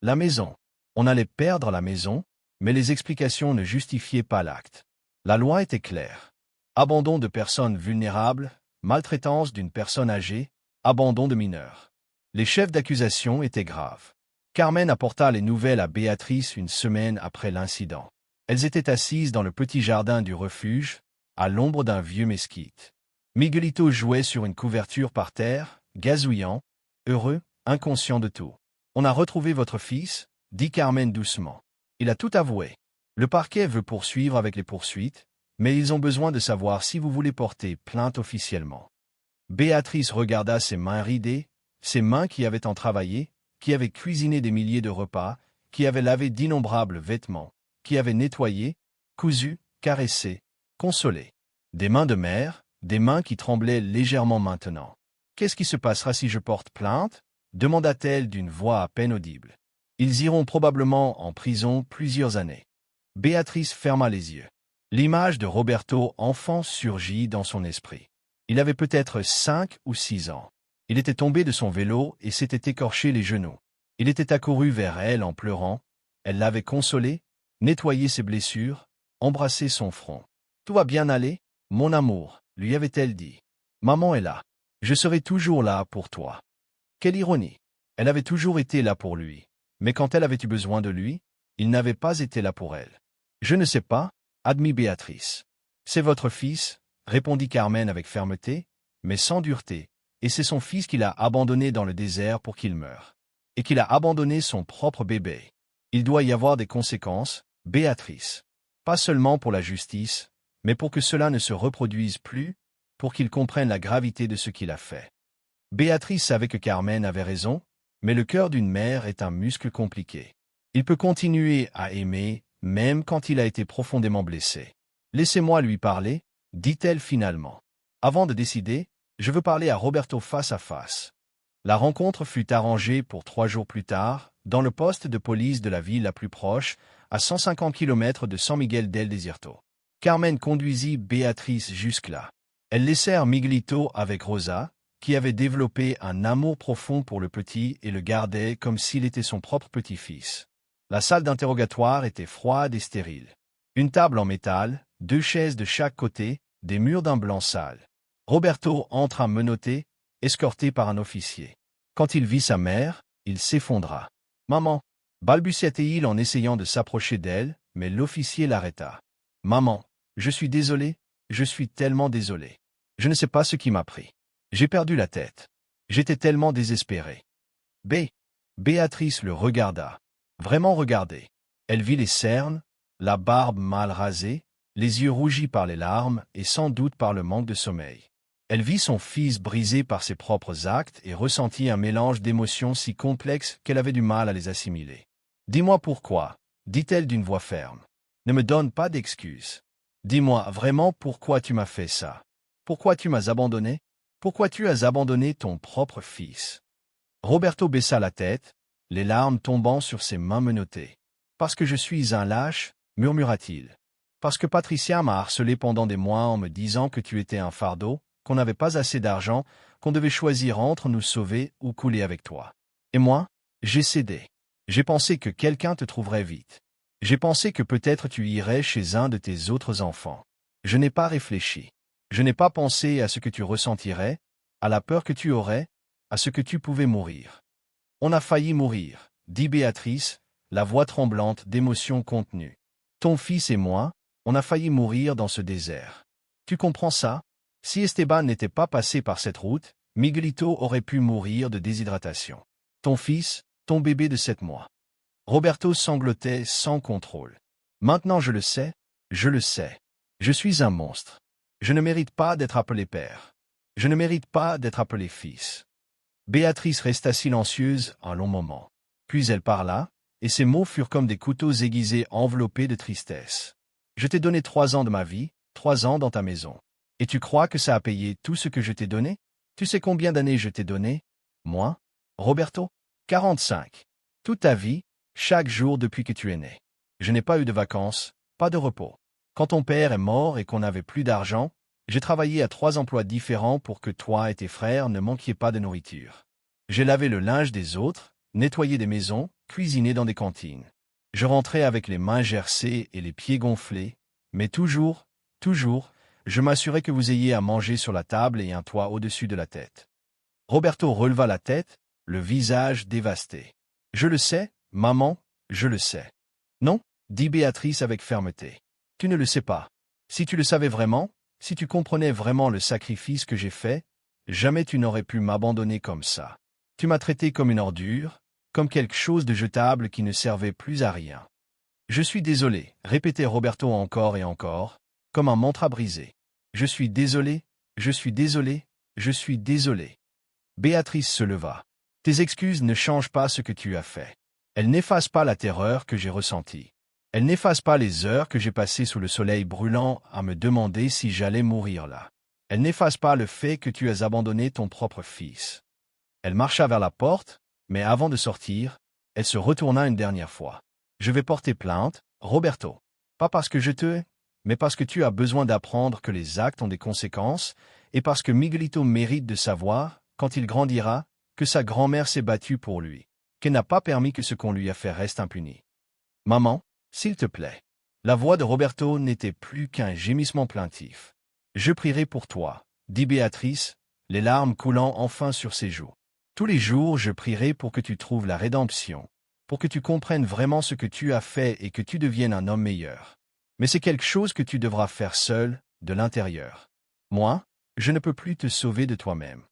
La maison. On allait perdre la maison, mais les explications ne justifiaient pas l'acte. La loi était claire. Abandon de personnes vulnérables, maltraitance d'une personne âgée, abandon de mineurs. Les chefs d'accusation étaient graves. Carmen apporta les nouvelles à Béatrice une semaine après l'incident. Elles étaient assises dans le petit jardin du refuge, à l'ombre d'un vieux mesquite. Miguelito jouait sur une couverture par terre, gazouillant, heureux, inconscient de tout. « On a retrouvé votre fils » dit Carmen doucement. « Il a tout avoué. Le parquet veut poursuivre avec les poursuites, mais ils ont besoin de savoir si vous voulez porter plainte officiellement. » Béatrice regarda ses mains ridées, ses mains qui avaient tant travaillé, qui avaient cuisiné des milliers de repas, qui avaient lavé d'innombrables vêtements, qui avaient nettoyé, cousu, caressé, consolé. Des mains de mère, des mains qui tremblaient légèrement maintenant. « Qu'est-ce qui se passera si je porte plainte » demanda-t-elle d'une voix à peine audible. « Ils iront probablement en prison plusieurs années. » Béatrice ferma les yeux. L'image de Roberto enfant surgit dans son esprit. Il avait peut-être 5 ou 6 ans. Il était tombé de son vélo et s'était écorché les genoux. Il était accouru vers elle en pleurant. Elle l'avait consolé, nettoyé ses blessures, embrassé son front. « Tout va bien aller, mon amour, » lui avait-elle dit. « Maman est là. Je serai toujours là pour toi. » Quelle ironie! Elle avait toujours été là pour lui. Mais quand elle avait eu besoin de lui, il n'avait pas été là pour elle. Je ne sais pas, admit Béatrice. C'est votre fils, répondit Carmen avec fermeté, mais sans dureté, et c'est son fils qu'il a abandonné dans le désert pour qu'il meure. Et qu'il a abandonné son propre bébé. Il doit y avoir des conséquences, Béatrice. Pas seulement pour la justice, mais pour que cela ne se reproduise plus, pour qu'il comprenne la gravité de ce qu'il a fait. Béatrice savait que Carmen avait raison, mais le cœur d'une mère est un muscle compliqué. Il peut continuer à aimer, même quand il a été profondément blessé. Laissez-moi lui parler, dit-elle finalement. Avant de décider, je veux parler à Roberto face à face. La rencontre fut arrangée pour 3 jours plus tard, dans le poste de police de la ville la plus proche, à 150 km de San Miguel del Desierto. Carmen conduisit Béatrice jusque-là. Elles laissèrent Miguelito avec Rosa, qui avait développé un amour profond pour le petit et le gardait comme s'il était son propre petit-fils. La salle d'interrogatoire était froide et stérile. Une table en métal, 2 chaises de chaque côté, des murs d'un blanc sale. Roberto entra menotté, escorté par un officier. Quand il vit sa mère, il s'effondra. « Maman » balbutia-t-il en essayant de s'approcher d'elle, mais l'officier l'arrêta. « Maman, je suis désolé, je suis tellement désolé. Je ne sais pas ce qui m'a pris. J'ai perdu la tête. J'étais tellement désespéré. » Béatrice le regarda. Vraiment regardé. Elle vit les cernes, la barbe mal rasée, les yeux rougis par les larmes et sans doute par le manque de sommeil. Elle vit son fils brisé par ses propres actes et ressentit un mélange d'émotions si complexes qu'elle avait du mal à les assimiler. « Dis-moi pourquoi, » dit-elle d'une voix ferme. « Ne me donne pas d'excuses. Dis-moi vraiment pourquoi tu m'as fait ça. Pourquoi tu m'as abandonné? Pourquoi tu as abandonné ton propre fils? » Roberto baissa la tête, les larmes tombant sur ses mains menottées. « Parce que je suis un lâche, » murmura-t-il. « Parce que Patricia m'a harcelé pendant des mois en me disant que tu étais un fardeau, qu'on n'avait pas assez d'argent, qu'on devait choisir entre nous sauver ou couler avec toi. Et moi, j'ai cédé. J'ai pensé que quelqu'un te trouverait vite. J'ai pensé que peut-être tu irais chez un de tes autres enfants. Je n'ai pas réfléchi. Je n'ai pas pensé à ce que tu ressentirais, à la peur que tu aurais, à ce que tu pouvais mourir. On a failli mourir, dit Béatrice, la voix tremblante d'émotion contenue. Ton fils et moi, on a failli mourir dans ce désert. Tu comprends ça? Si Esteban n'était pas passé par cette route, Miguelito aurait pu mourir de déshydratation. Ton fils, ton bébé de 7 mois. Roberto sanglotait sans contrôle. Maintenant je le sais, je le sais. Je suis un monstre. Je ne mérite pas d'être appelé père. Je ne mérite pas d'être appelé fils. Béatrice resta silencieuse un long moment. Puis elle parla, et ses mots furent comme des couteaux aiguisés enveloppés de tristesse. Je t'ai donné 3 ans de ma vie, 3 ans dans ta maison. Et tu crois que ça a payé tout ce que je t'ai donné? Tu sais combien d'années je t'ai donné? Moi? Roberto? 45. Toute ta vie, chaque jour depuis que tu es né. Je n'ai pas eu de vacances, pas de repos. Quand ton père est mort et qu'on n'avait plus d'argent, j'ai travaillé à 3 emplois différents pour que toi et tes frères ne manquiez pas de nourriture. J'ai lavé le linge des autres, nettoyé des maisons, cuisiné dans des cantines. Je rentrais avec les mains gercées et les pieds gonflés, mais toujours, je m'assurais que vous ayez à manger sur la table et un toit au-dessus de la tête. Roberto releva la tête, le visage dévasté. Je le sais, maman, je le sais. Non, dit Béatrice avec fermeté. Tu ne le sais pas. Si tu le savais vraiment, si tu comprenais vraiment le sacrifice que j'ai fait, jamais tu n'aurais pu m'abandonner comme ça. Tu m'as traité comme une ordure, comme quelque chose de jetable qui ne servait plus à rien. Je suis désolé, répétait Roberto encore et encore, comme un mantra brisé. Je suis désolé, je suis désolé, je suis désolé. Béatrice se leva. Tes excuses ne changent pas ce que tu as fait. Elles n'effacent pas la terreur que j'ai ressentie. Elles n'effacent pas les heures que j'ai passées sous le soleil brûlant à me demander si j'allais mourir là. Elles n'effacent pas le fait que tu as abandonné ton propre fils. Elle marcha vers la porte, mais avant de sortir, elle se retourna une dernière fois. Je vais porter plainte, Roberto. Pas parce que je te hais, mais parce que tu as besoin d'apprendre que les actes ont des conséquences, et parce que Miguelito mérite de savoir, quand il grandira, que sa grand-mère s'est battue pour lui, qu'elle n'a pas permis que ce qu'on lui a fait reste impuni. Maman, s'il te plaît. La voix de Roberto n'était plus qu'un gémissement plaintif. Je prierai pour toi, dit Béatrice, les larmes coulant enfin sur ses joues. Tous les jours, je prierai pour que tu trouves la rédemption, pour que tu comprennes vraiment ce que tu as fait et que tu deviennes un homme meilleur. Mais c'est quelque chose que tu devras faire seul, de l'intérieur. Moi, je ne peux plus te sauver de toi-même.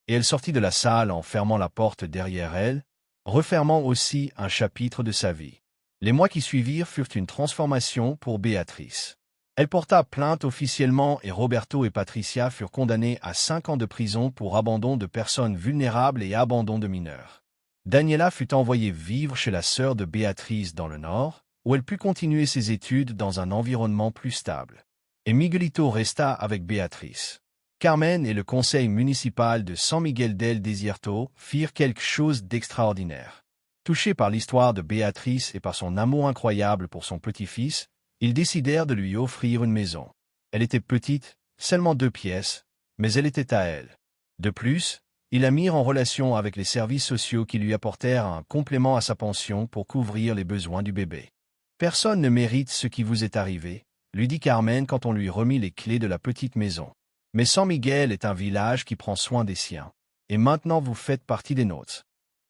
Et elle sortit de la salle en fermant la porte derrière elle, refermant aussi un chapitre de sa vie. Les mois qui suivirent furent une transformation pour Béatrice. Elle porta plainte officiellement et Roberto et Patricia furent condamnés à 5 ans de prison pour abandon de personnes vulnérables et abandon de mineurs. Daniela fut envoyée vivre chez la sœur de Béatrice dans le Nord, où elle put continuer ses études dans un environnement plus stable. Et Miguelito resta avec Béatrice. Carmen et le conseil municipal de San Miguel del Desierto firent quelque chose d'extraordinaire. Touchés par l'histoire de Béatrice et par son amour incroyable pour son petit-fils, ils décidèrent de lui offrir une maison. Elle était petite, seulement 2 pièces, mais elle était à elle. De plus, ils la mirent en relation avec les services sociaux qui lui apportèrent un complément à sa pension pour couvrir les besoins du bébé. « Personne ne mérite ce qui vous est arrivé », lui dit Carmen quand on lui remit les clés de la petite maison. Mais San Miguel est un village qui prend soin des siens, et maintenant vous faites partie des nôtres.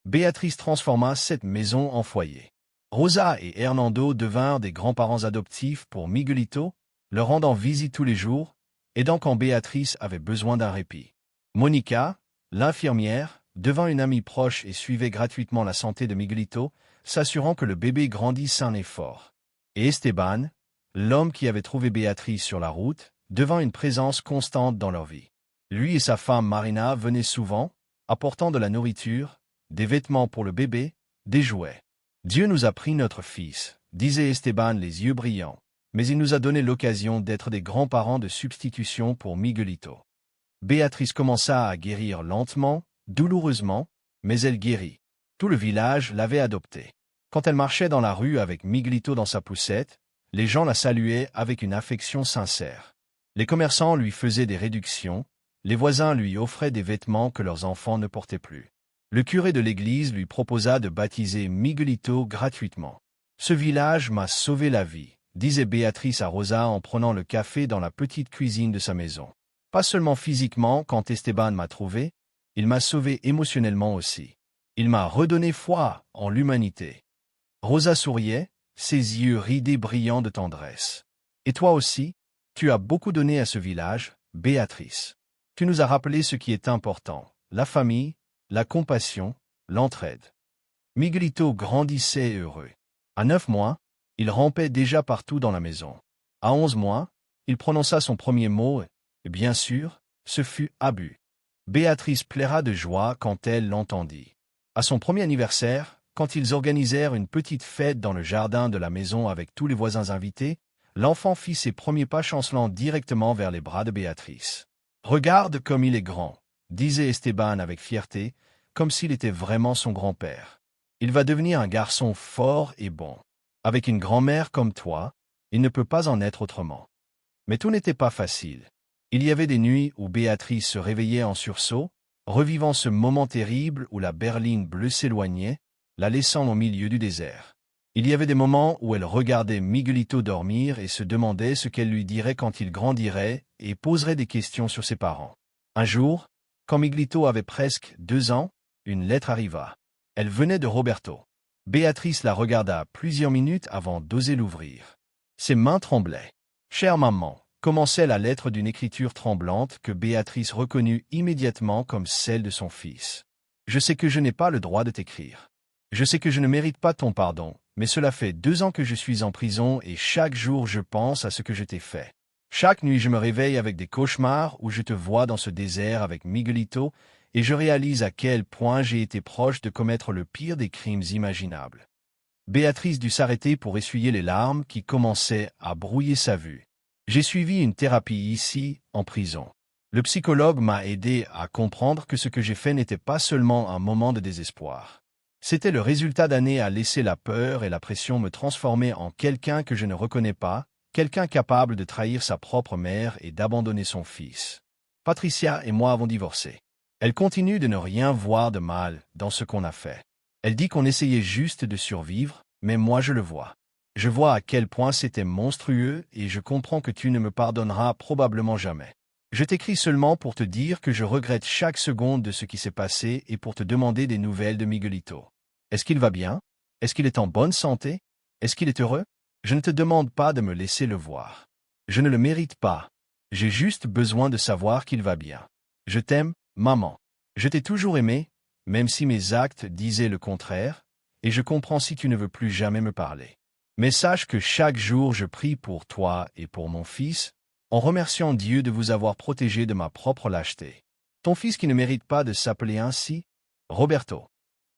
Béatrice transforma cette maison en foyer. Rosa et Hernando devinrent des grands-parents adoptifs pour Miguelito, leur rendant visite tous les jours, aidant quand Béatrice avait besoin d'un répit. Monica, l'infirmière, devint une amie proche et suivait gratuitement la santé de Miguelito, s'assurant que le bébé grandit sain et fort. Et Esteban, l'homme qui avait trouvé Béatrice sur la route, devint une présence constante dans leur vie. Lui et sa femme Marina venaient souvent, apportant de la nourriture, des vêtements pour le bébé, des jouets. Dieu nous a pris notre fils, disait Esteban les yeux brillants, mais il nous a donné l'occasion d'être des grands-parents de substitution pour Miguelito. Béatrice commença à guérir lentement, douloureusement, mais elle guérit. Tout le village l'avait adoptée. Quand elle marchait dans la rue avec Miguelito dans sa poussette, les gens la saluaient avec une affection sincère. Les commerçants lui faisaient des réductions, les voisins lui offraient des vêtements que leurs enfants ne portaient plus. Le curé de l'église lui proposa de baptiser Miguelito gratuitement. « Ce village m'a sauvé la vie », disait Béatrice à Rosa en prenant le café dans la petite cuisine de sa maison. Pas seulement physiquement quand Esteban m'a trouvé, il m'a sauvé émotionnellement aussi. Il m'a redonné foi en l'humanité. Rosa souriait, ses yeux ridés brillants de tendresse. « Et toi aussi, tu as beaucoup donné à ce village, Béatrice. Tu nous as rappelé ce qui est important, la famille, la compassion, l'entraide. » Miguelito grandissait heureux. À 9 mois, il rampait déjà partout dans la maison. À 11 mois, il prononça son premier mot et, bien sûr, ce fut « abus ». Béatrice pleura de joie quand elle l'entendit. À son premier anniversaire, quand ils organisèrent une petite fête dans le jardin de la maison avec tous les voisins invités, l'enfant fit ses premiers pas chancelant directement vers les bras de Béatrice. « Regarde comme il est grand », disait Esteban avec fierté, comme s'il était vraiment son grand-père. « Il va devenir un garçon fort et bon. Avec une grand-mère comme toi, il ne peut pas en être autrement. » Mais tout n'était pas facile. Il y avait des nuits où Béatrice se réveillait en sursaut, revivant ce moment terrible où la berline bleue s'éloignait, la laissant au milieu du désert. Il y avait des moments où elle regardait Miguelito dormir et se demandait ce qu'elle lui dirait quand il grandirait et poserait des questions sur ses parents. Un jour, quand Miguelito avait presque 2 ans, une lettre arriva. Elle venait de Roberto. Béatrice la regarda plusieurs minutes avant d'oser l'ouvrir. Ses mains tremblaient. « Chère maman », commençait la lettre d'une écriture tremblante que Béatrice reconnut immédiatement comme celle de son fils. « Je sais que je n'ai pas le droit de t'écrire. Je sais que je ne mérite pas ton pardon, mais cela fait 2 ans que je suis en prison et chaque jour je pense à ce que je t'ai fait. Chaque nuit je me réveille avec des cauchemars où je te vois dans ce désert avec Miguelito et je réalise à quel point j'ai été proche de commettre le pire des crimes imaginables. » Béatrice dut s'arrêter pour essuyer les larmes qui commençaient à brouiller sa vue. « J'ai suivi une thérapie ici, en prison. Le psychologue m'a aidé à comprendre que ce que j'ai fait n'était pas seulement un moment de désespoir. C'était le résultat d'années à laisser la peur et la pression me transformer en quelqu'un que je ne reconnais pas, quelqu'un capable de trahir sa propre mère et d'abandonner son fils. Patricia et moi avons divorcé. Elle continue de ne rien voir de mal dans ce qu'on a fait. Elle dit qu'on essayait juste de survivre, mais moi je le vois. Je vois à quel point c'était monstrueux et je comprends que tu ne me pardonneras probablement jamais. Je t'écris seulement pour te dire que je regrette chaque seconde de ce qui s'est passé et pour te demander des nouvelles de Miguelito. Est-ce qu'il va bien? Est-ce qu'il est en bonne santé? Est-ce qu'il est heureux? Je ne te demande pas de me laisser le voir. Je ne le mérite pas. J'ai juste besoin de savoir qu'il va bien. Je t'aime, maman. Je t'ai toujours aimé, même si mes actes disaient le contraire, et je comprends si tu ne veux plus jamais me parler. Mais sache que chaque jour je prie pour toi et pour mon fils, en remerciant Dieu de vous avoir protégé de ma propre lâcheté. Ton fils qui ne mérite pas de s'appeler ainsi, Roberto.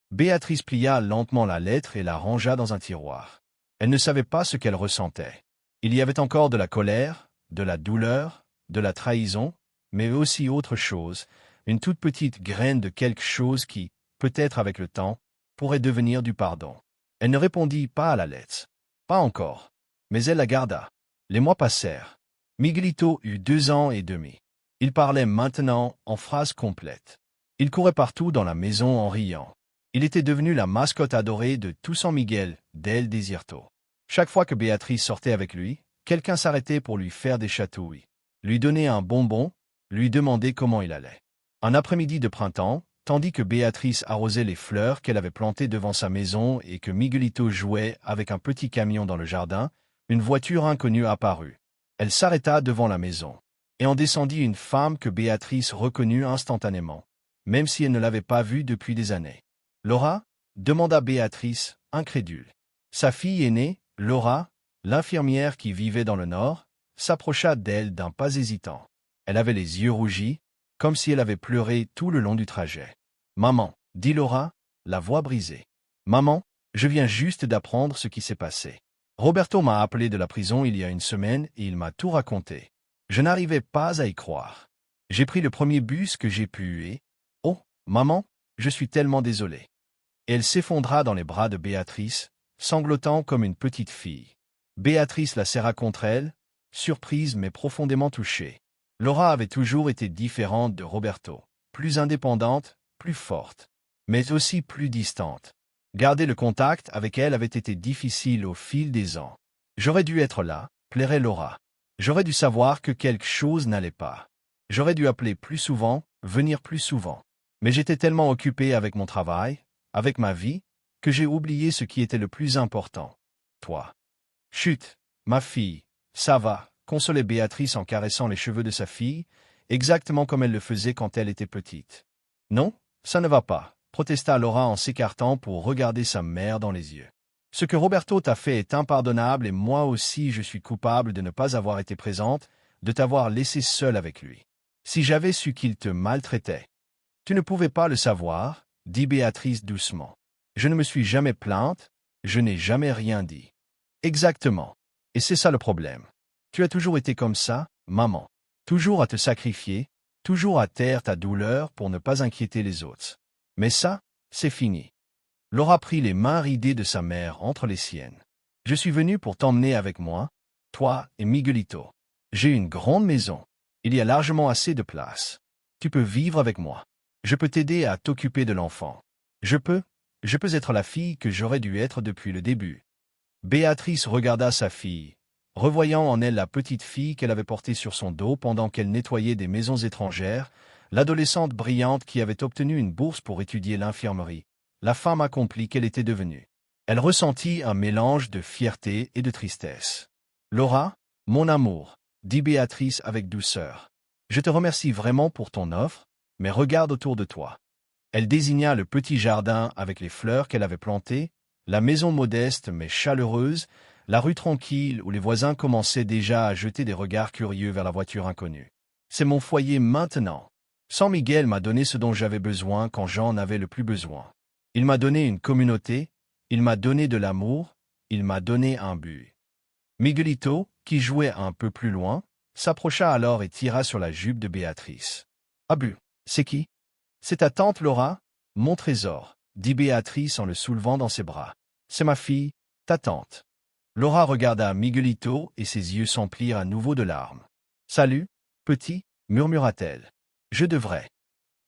Béatrice plia lentement la lettre et la rangea dans un tiroir. Elle ne savait pas ce qu'elle ressentait. Il y avait encore de la colère, de la douleur, de la trahison, mais aussi autre chose, une toute petite graine de quelque chose qui, peut-être avec le temps, pourrait devenir du pardon. Elle ne répondit pas à la lettre. Pas encore. Mais elle la garda. Les mois passèrent. Miguelito eut 2 ans et demi. Il parlait maintenant en phrases complètes. Il courait partout dans la maison en riant. Il était devenu la mascotte adorée de tout San Miguel, d'El Desierto. Chaque fois que Béatrice sortait avec lui, quelqu'un s'arrêtait pour lui faire des chatouilles, lui donner un bonbon, lui demander comment il allait. Un après-midi de printemps, tandis que Béatrice arrosait les fleurs qu'elle avait plantées devant sa maison et que Miguelito jouait avec un petit camion dans le jardin, une voiture inconnue apparut. Elle s'arrêta devant la maison, et en descendit une femme que Béatrice reconnut instantanément, même si elle ne l'avait pas vue depuis des années. « Laura » demanda Béatrice, incrédule. Sa fille aînée, Laura, l'infirmière qui vivait dans le nord, s'approcha d'elle d'un pas hésitant. Elle avait les yeux rougis, comme si elle avait pleuré tout le long du trajet. « Maman, » dit Laura, la voix brisée. « Maman, je viens juste d'apprendre ce qui s'est passé. Roberto m'a appelé de la prison il y a une semaine et il m'a tout raconté. Je n'arrivais pas à y croire. J'ai pris le premier bus que j'ai pu et... Oh, maman, je suis tellement désolée. » Et elle s'effondra dans les bras de Béatrice, sanglotant comme une petite fille. Béatrice la serra contre elle, surprise mais profondément touchée. Laura avait toujours été différente de Roberto, plus indépendante, plus forte, mais aussi plus distante. Garder le contact avec elle avait été difficile au fil des ans. J'aurais dû être là, plairait Laura. J'aurais dû savoir que quelque chose n'allait pas. J'aurais dû appeler plus souvent, venir plus souvent. Mais j'étais tellement occupé avec mon travail, avec ma vie, que j'ai oublié ce qui était le plus important. Toi. Chut, ma fille, ça va, consolait Béatrice en caressant les cheveux de sa fille, exactement comme elle le faisait quand elle était petite. Non, ça ne va pas, protesta Laura en s'écartant pour regarder sa mère dans les yeux. Ce que Roberto t'a fait est impardonnable et moi aussi je suis coupable de ne pas avoir été présente, de t'avoir laissé seule avec lui. Si j'avais su qu'il te maltraitait. Tu ne pouvais pas le savoir, dit Béatrice doucement. Je ne me suis jamais plainte, je n'ai jamais rien dit. Exactement. Et c'est ça le problème. Tu as toujours été comme ça, maman. Toujours à te sacrifier, toujours à taire ta douleur pour ne pas inquiéter les autres. Mais ça, c'est fini. Laura prit les mains ridées de sa mère entre les siennes. Je suis venu pour t'emmener avec moi, toi et Miguelito. J'ai une grande maison. Il y a largement assez de place. Tu peux vivre avec moi. Je peux t'aider à t'occuper de l'enfant. Je peux être la fille que j'aurais dû être depuis le début. Béatrice regarda sa fille, revoyant en elle la petite fille qu'elle avait portée sur son dos pendant qu'elle nettoyait des maisons étrangères, l'adolescente brillante qui avait obtenu une bourse pour étudier l'infirmerie, la femme accomplie qu'elle était devenue. Elle ressentit un mélange de fierté et de tristesse. « Laura, mon amour, » dit Béatrice avec douceur. « Je te remercie vraiment pour ton offre, mais regarde autour de toi. » Elle désigna le petit jardin avec les fleurs qu'elle avait plantées, la maison modeste mais chaleureuse, la rue tranquille où les voisins commençaient déjà à jeter des regards curieux vers la voiture inconnue. C'est mon foyer maintenant. San Miguel m'a donné ce dont j'avais besoin quand j'en avais le plus besoin. Il m'a donné une communauté, il m'a donné de l'amour, il m'a donné un but. Miguelito, qui jouait un peu plus loin, s'approcha alors et tira sur la jupe de Béatrice. « Abu, c'est qui ? » « C'est ta tante Laura, mon trésor, » dit Béatrice en le soulevant dans ses bras. « C'est ma fille, ta tante. » Laura regarda Miguelito et ses yeux s'emplirent à nouveau de larmes. « Salut, petit, » murmura-t-elle. « Je devrais. »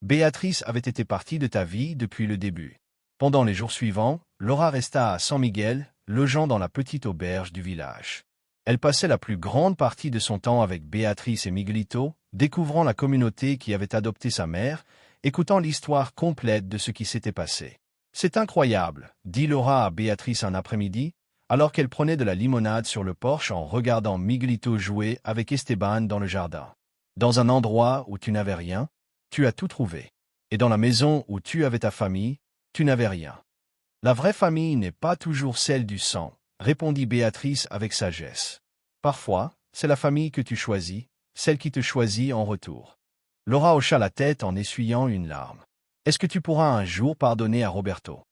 Béatrice avait été partie de ta vie depuis le début. Pendant les jours suivants, Laura resta à San Miguel, logeant dans la petite auberge du village. Elle passait la plus grande partie de son temps avec Béatrice et Miguelito, découvrant la communauté qui avait adopté sa mère, écoutant l'histoire complète de ce qui s'était passé. « C'est incroyable », dit Laura à Béatrice un après-midi, alors qu'elle prenait de la limonade sur le porche en regardant Miguelito jouer avec Esteban dans le jardin. « Dans un endroit où tu n'avais rien, tu as tout trouvé. Et dans la maison où tu avais ta famille, tu n'avais rien. La vraie famille n'est pas toujours celle du sang, répondit Béatrice avec sagesse. Parfois, c'est la famille que tu choisis, celle qui te choisit en retour. Laura hocha la tête en essuyant une larme. Est-ce que tu pourras un jour pardonner à Roberto?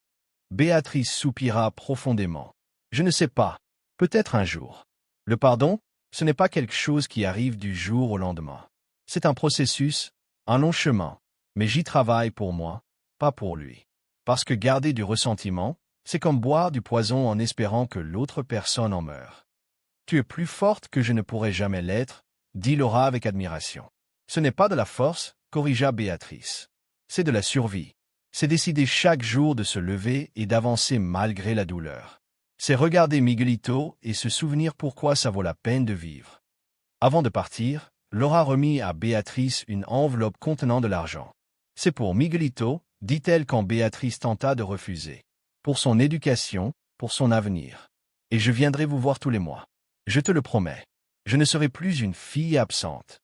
Béatrice soupira profondément. Je ne sais pas. Peut-être un jour. Le pardon, ce n'est pas quelque chose qui arrive du jour au lendemain. C'est un processus, un long chemin, mais j'y travaille pour moi, pas pour lui. Parce que garder du ressentiment, c'est comme boire du poison en espérant que l'autre personne en meure. Tu es plus forte que je ne pourrais jamais l'être, dit Laura avec admiration. Ce n'est pas de la force, corrigea Béatrice. C'est de la survie. C'est décider chaque jour de se lever et d'avancer malgré la douleur. C'est regarder Miguelito et se souvenir pourquoi ça vaut la peine de vivre. Avant de partir, Laura remit à Béatrice une enveloppe contenant de l'argent. C'est pour Miguelito, dit-elle quand Béatrice tenta de refuser. Pour son éducation, pour son avenir. Et je viendrai vous voir tous les mois. Je te le promets. Je ne serai plus une fille absente.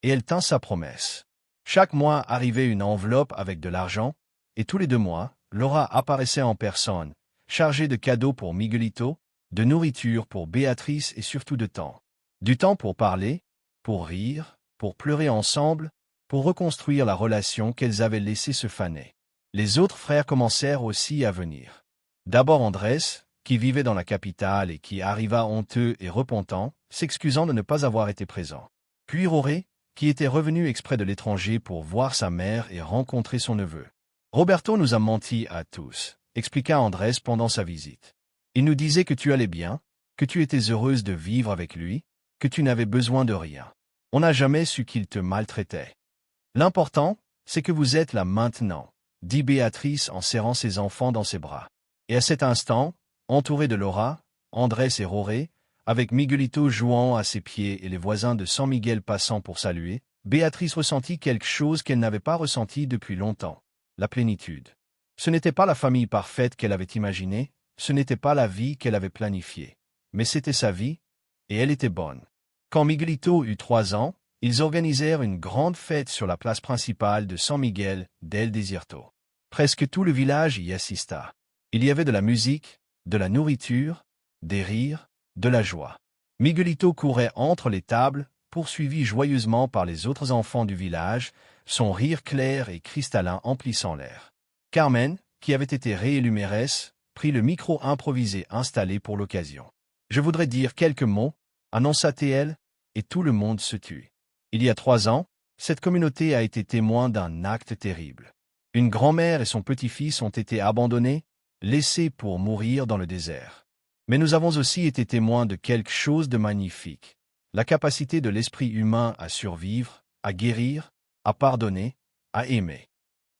Et elle tint sa promesse. Chaque mois arrivait une enveloppe avec de l'argent, et tous les 2 mois, Laura apparaissait en personne, chargée de cadeaux pour Miguelito, de nourriture pour Béatrice et surtout de temps. Du temps pour parler, pour rire, pour pleurer ensemble, pour reconstruire la relation qu'elles avaient laissé se faner. Les autres frères commencèrent aussi à venir. D'abord Andrés, qui vivait dans la capitale et qui arriva honteux et repentant, s'excusant de ne pas avoir été présent. Puis Roré, qui était revenu exprès de l'étranger pour voir sa mère et rencontrer son neveu. Roberto nous a menti à tous, expliqua Andrés pendant sa visite. Il nous disait que tu allais bien, que tu étais heureuse de vivre avec lui, que tu n'avais besoin de rien. On n'a jamais su qu'il te maltraitait. L'important, c'est que vous êtes là maintenant, dit Béatrice en serrant ses enfants dans ses bras. Et à cet instant, entouré de Laura, Andrés et Roré, avec Miguelito jouant à ses pieds et les voisins de San Miguel passant pour saluer, Béatrice ressentit quelque chose qu'elle n'avait pas ressenti depuis longtemps, la plénitude. Ce n'était pas la famille parfaite qu'elle avait imaginée, ce n'était pas la vie qu'elle avait planifiée, mais c'était sa vie, et elle était bonne. Quand Miguelito eut 3 ans, ils organisèrent une grande fête sur la place principale de San Miguel del Desierto. Presque tout le village y assista. Il y avait de la musique, de la nourriture, des rires, de la joie. Miguelito courait entre les tables, poursuivi joyeusement par les autres enfants du village, son rire clair et cristallin emplissant l'air. Carmen, qui avait été réélue mairesse, prit le micro improvisé installé pour l'occasion. « Je voudrais dire quelques mots », annonça-t-elle, et tout le monde se tut. Il y a 3 ans, cette communauté a été témoin d'un acte terrible. Une grand-mère et son petit-fils ont été abandonnés, laissés pour mourir dans le désert. Mais nous avons aussi été témoins de quelque chose de magnifique. La capacité de l'esprit humain à survivre, à guérir, à pardonner, à aimer.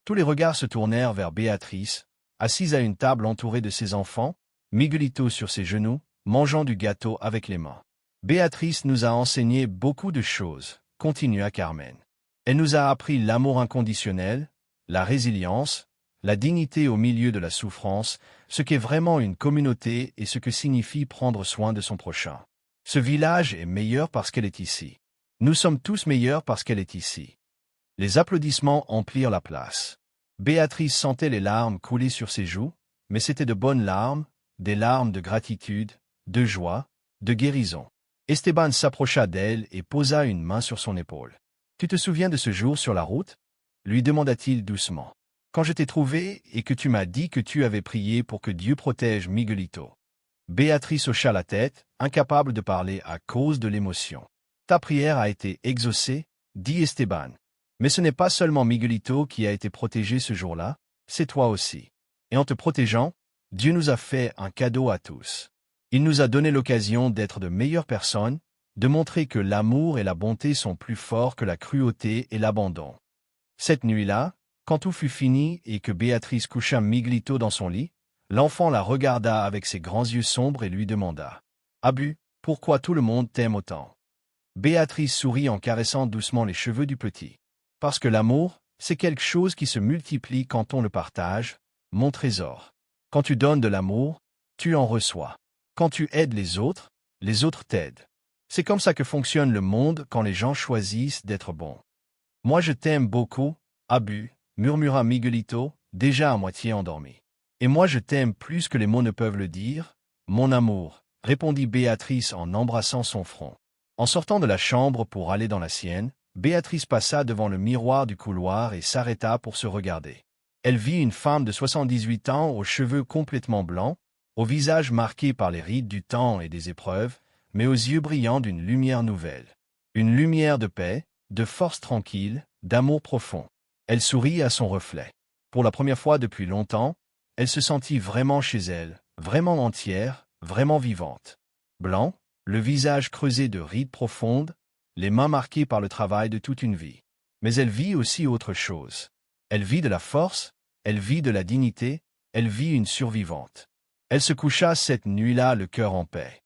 Tous les regards se tournèrent vers Béatrice, assise à une table entourée de ses enfants, Miguelito sur ses genoux, mangeant du gâteau avec les mains. Béatrice nous a enseigné beaucoup de choses, continua Carmen. Elle nous a appris l'amour inconditionnel, la résilience, la dignité au milieu de la souffrance, ce qu'est vraiment une communauté et ce que signifie prendre soin de son prochain. Ce village est meilleur parce qu'elle est ici. Nous sommes tous meilleurs parce qu'elle est ici. Les applaudissements emplirent la place. Béatrice sentait les larmes couler sur ses joues, mais c'étaient de bonnes larmes, des larmes de gratitude, de joie, de guérison. Esteban s'approcha d'elle et posa une main sur son épaule. « Tu te souviens de ce jour sur la route ?» lui demanda-t-il doucement. « Quand je t'ai trouvé et que tu m'as dit que tu avais prié pour que Dieu protège Miguelito. » Béatrice hocha la tête, incapable de parler à cause de l'émotion. « Ta prière a été exaucée, » dit Esteban. « Mais ce n'est pas seulement Miguelito qui a été protégé ce jour-là, c'est toi aussi. Et en te protégeant, Dieu nous a fait un cadeau à tous. Il nous a donné l'occasion d'être de meilleures personnes, de montrer que l'amour et la bonté sont plus forts que la cruauté et l'abandon. » Cette nuit-là, quand tout fut fini et que Béatrice coucha Miguelito dans son lit, l'enfant la regarda avec ses grands yeux sombres et lui demanda « As-tu bu ? Pourquoi tout le monde t'aime autant? Béatrice sourit en caressant doucement les cheveux du petit. Parce que l'amour, c'est quelque chose qui se multiplie quand on le partage, mon trésor. Quand tu donnes de l'amour, tu en reçois. Quand tu aides les autres t'aident. C'est comme ça que fonctionne le monde quand les gens choisissent d'être bons. Moi je t'aime beaucoup, Abu, murmura Miguelito, déjà à moitié endormi. Et moi je t'aime plus que les mots ne peuvent le dire, mon amour, répondit Béatrice en embrassant son front. En sortant de la chambre pour aller dans la sienne, Béatrice passa devant le miroir du couloir et s'arrêta pour se regarder. Elle vit une femme de 78 ans aux cheveux complètement blancs, au visage marqué par les rides du temps et des épreuves, mais aux yeux brillants d'une lumière nouvelle. Une lumière de paix, de force tranquille, d'amour profond. Elle sourit à son reflet. Pour la première fois depuis longtemps, elle se sentit vraiment chez elle, vraiment entière, vraiment vivante. Blanc, le visage creusé de rides profondes, les mains marquées par le travail de toute une vie. Mais elle vit aussi autre chose. Elle vit de la force, elle vit de la dignité, elle vit une survivante. Elle se coucha cette nuit-là le cœur en paix.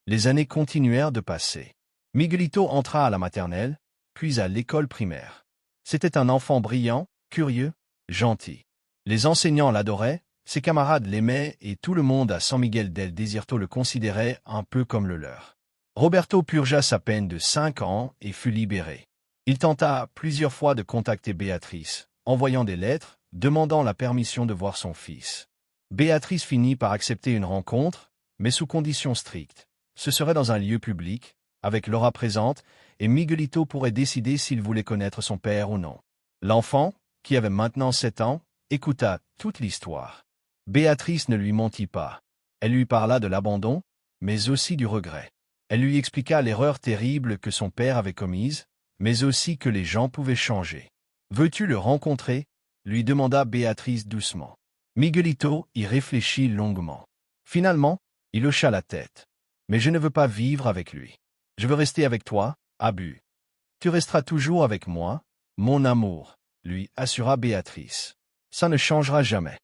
Les années continuèrent de passer. Miguelito entra à la maternelle, puis à l'école primaire. C'était un enfant brillant, curieux, gentil. Les enseignants l'adoraient, ses camarades l'aimaient et tout le monde à San Miguel del Desierto le considérait un peu comme le leur. Roberto purgea sa peine de 5 ans et fut libéré. Il tenta plusieurs fois de contacter Béatrice, envoyant des lettres, demandant la permission de voir son fils. Béatrice finit par accepter une rencontre, mais sous conditions strictes. Ce serait dans un lieu public, avec Laura présente, et Miguelito pourrait décider s'il voulait connaître son père ou non. L'enfant, qui avait maintenant 7 ans, écouta toute l'histoire. Béatrice ne lui mentit pas. Elle lui parla de l'abandon, mais aussi du regret. Elle lui expliqua l'erreur terrible que son père avait commise, mais aussi que les gens pouvaient changer. « Veux-tu le rencontrer ?» lui demanda Béatrice doucement. Miguelito y réfléchit longuement. Finalement, il hocha la tête. « Mais je ne veux pas vivre avec lui. Je veux rester avec toi, Abu. Tu resteras toujours avec moi, mon amour, » lui assura Béatrice. « Ça ne changera jamais. »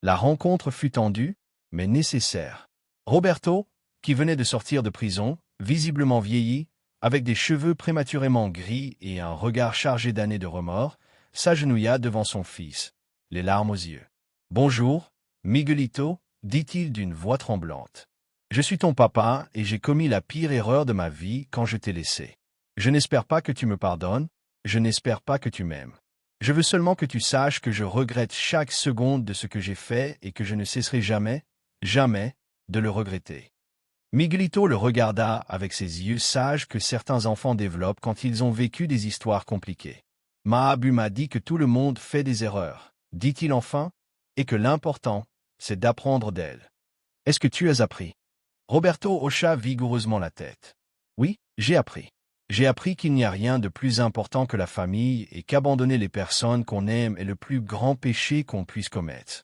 La rencontre fut tendue, mais nécessaire. Roberto, qui venait de sortir de prison, visiblement vieilli, avec des cheveux prématurément gris et un regard chargé d'années de remords, s'agenouilla devant son fils, les larmes aux yeux. « Bonjour, Miguelito, » dit-il d'une voix tremblante. « Je suis ton papa et j'ai commis la pire erreur de ma vie quand je t'ai laissé. Je n'espère pas que tu me pardonnes, je n'espère pas que tu m'aimes. Je veux seulement que tu saches que je regrette chaque seconde de ce que j'ai fait et que je ne cesserai jamais, jamais, de le regretter. » Miguelito le regarda avec ces yeux sages que certains enfants développent quand ils ont vécu des histoires compliquées. « Abu m'a dit que tout le monde fait des erreurs, dit-il enfin, et que l'important, c'est d'apprendre d'elles. Est-ce que tu as appris ?» Roberto hocha vigoureusement la tête. « Oui, j'ai appris. J'ai appris qu'il n'y a rien de plus important que la famille et qu'abandonner les personnes qu'on aime est le plus grand péché qu'on puisse commettre. »«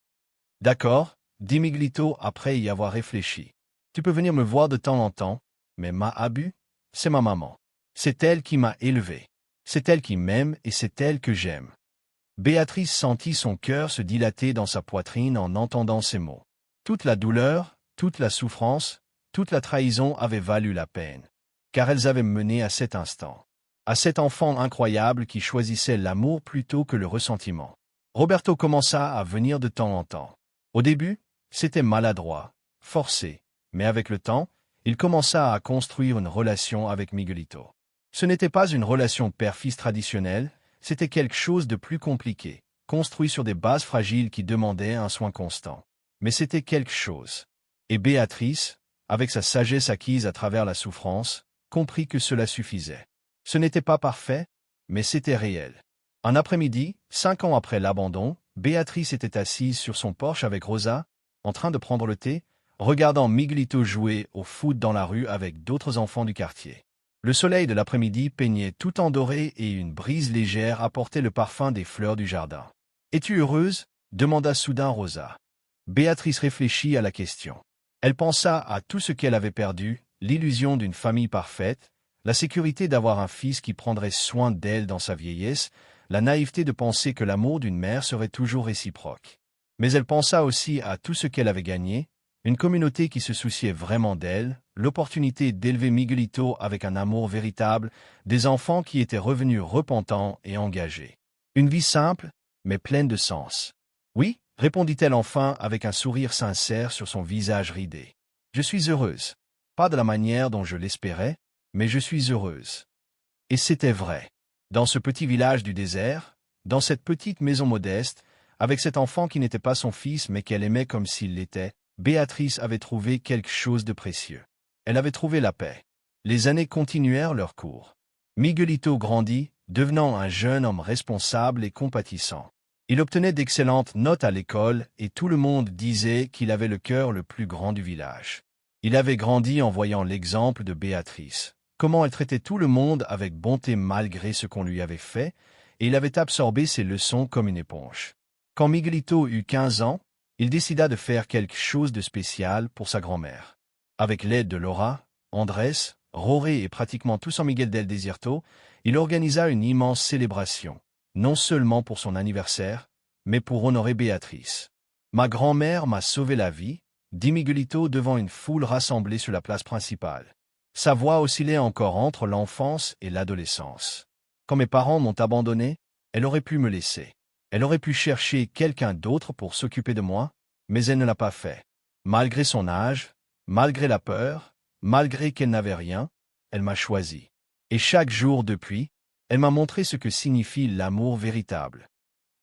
D'accord, » dit Miguelito après y avoir réfléchi. « Tu peux venir me voir de temps en temps, mais Abu, c'est ma maman. C'est elle qui m'a élevé. C'est elle qui m'aime et c'est elle que j'aime. » Béatrice sentit son cœur se dilater dans sa poitrine en entendant ces mots. Toute la douleur, toute la souffrance, toute la trahison avaient valu la peine, car elles avaient mené à cet instant, à cet enfant incroyable qui choisissait l'amour plutôt que le ressentiment. Roberto commença à venir de temps en temps. Au début, c'était maladroit, forcé, mais avec le temps, il commença à construire une relation avec Miguelito. Ce n'était pas une relation père-fils traditionnelle, c'était quelque chose de plus compliqué, construit sur des bases fragiles qui demandaient un soin constant. Mais c'était quelque chose. Et Béatrice, avec sa sagesse acquise à travers la souffrance, comprit que cela suffisait. Ce n'était pas parfait, mais c'était réel. Un après-midi, 5 ans après l'abandon, Béatrice était assise sur son porche avec Rosa, en train de prendre le thé, regardant Miguelito jouer au foot dans la rue avec d'autres enfants du quartier. Le soleil de l'après-midi peignait tout en doré et une brise légère apportait le parfum des fleurs du jardin. « Es-tu heureuse ?» demanda soudain Rosa. Béatrice réfléchit à la question. Elle pensa à tout ce qu'elle avait perdu, l'illusion d'une famille parfaite, la sécurité d'avoir un fils qui prendrait soin d'elle dans sa vieillesse, la naïveté de penser que l'amour d'une mère serait toujours réciproque. Mais elle pensa aussi à tout ce qu'elle avait gagné, Une communauté qui se souciait vraiment d'elle, l'opportunité d'élever Miguelito avec un amour véritable, des enfants qui étaient revenus repentants et engagés. Une vie simple, mais pleine de sens. Oui, répondit-elle enfin avec un sourire sincère sur son visage ridé. Je suis heureuse. Pas de la manière dont je l'espérais, mais je suis heureuse. Et c'était vrai. Dans ce petit village du désert, dans cette petite maison modeste, avec cet enfant qui n'était pas son fils mais qu'elle aimait comme s'il l'était, Béatrice avait trouvé quelque chose de précieux. Elle avait trouvé la paix. Les années continuèrent leur cours. Miguelito grandit, devenant un jeune homme responsable et compatissant. Il obtenait d'excellentes notes à l'école et tout le monde disait qu'il avait le cœur le plus grand du village. Il avait grandi en voyant l'exemple de Béatrice, comment elle traitait tout le monde avec bonté malgré ce qu'on lui avait fait, et il avait absorbé ses leçons comme une éponge. Quand Miguelito eut 15 ans, il décida de faire quelque chose de spécial pour sa grand-mère. Avec l'aide de Laura, Andrés, Roré et pratiquement tout San Miguel del Desierto, il organisa une immense célébration, non seulement pour son anniversaire, mais pour honorer Béatrice. « Ma grand-mère m'a sauvé la vie », dit Miguelito devant une foule rassemblée sur la place principale. Sa voix oscillait encore entre l'enfance et l'adolescence. « Quand mes parents m'ont abandonné, elle aurait pu me laisser. Elle aurait pu chercher quelqu'un d'autre pour s'occuper de moi, mais elle ne l'a pas fait. Malgré son âge, malgré la peur, malgré qu'elle n'avait rien, elle m'a choisi. Et chaque jour depuis, elle m'a montré ce que signifie l'amour véritable. »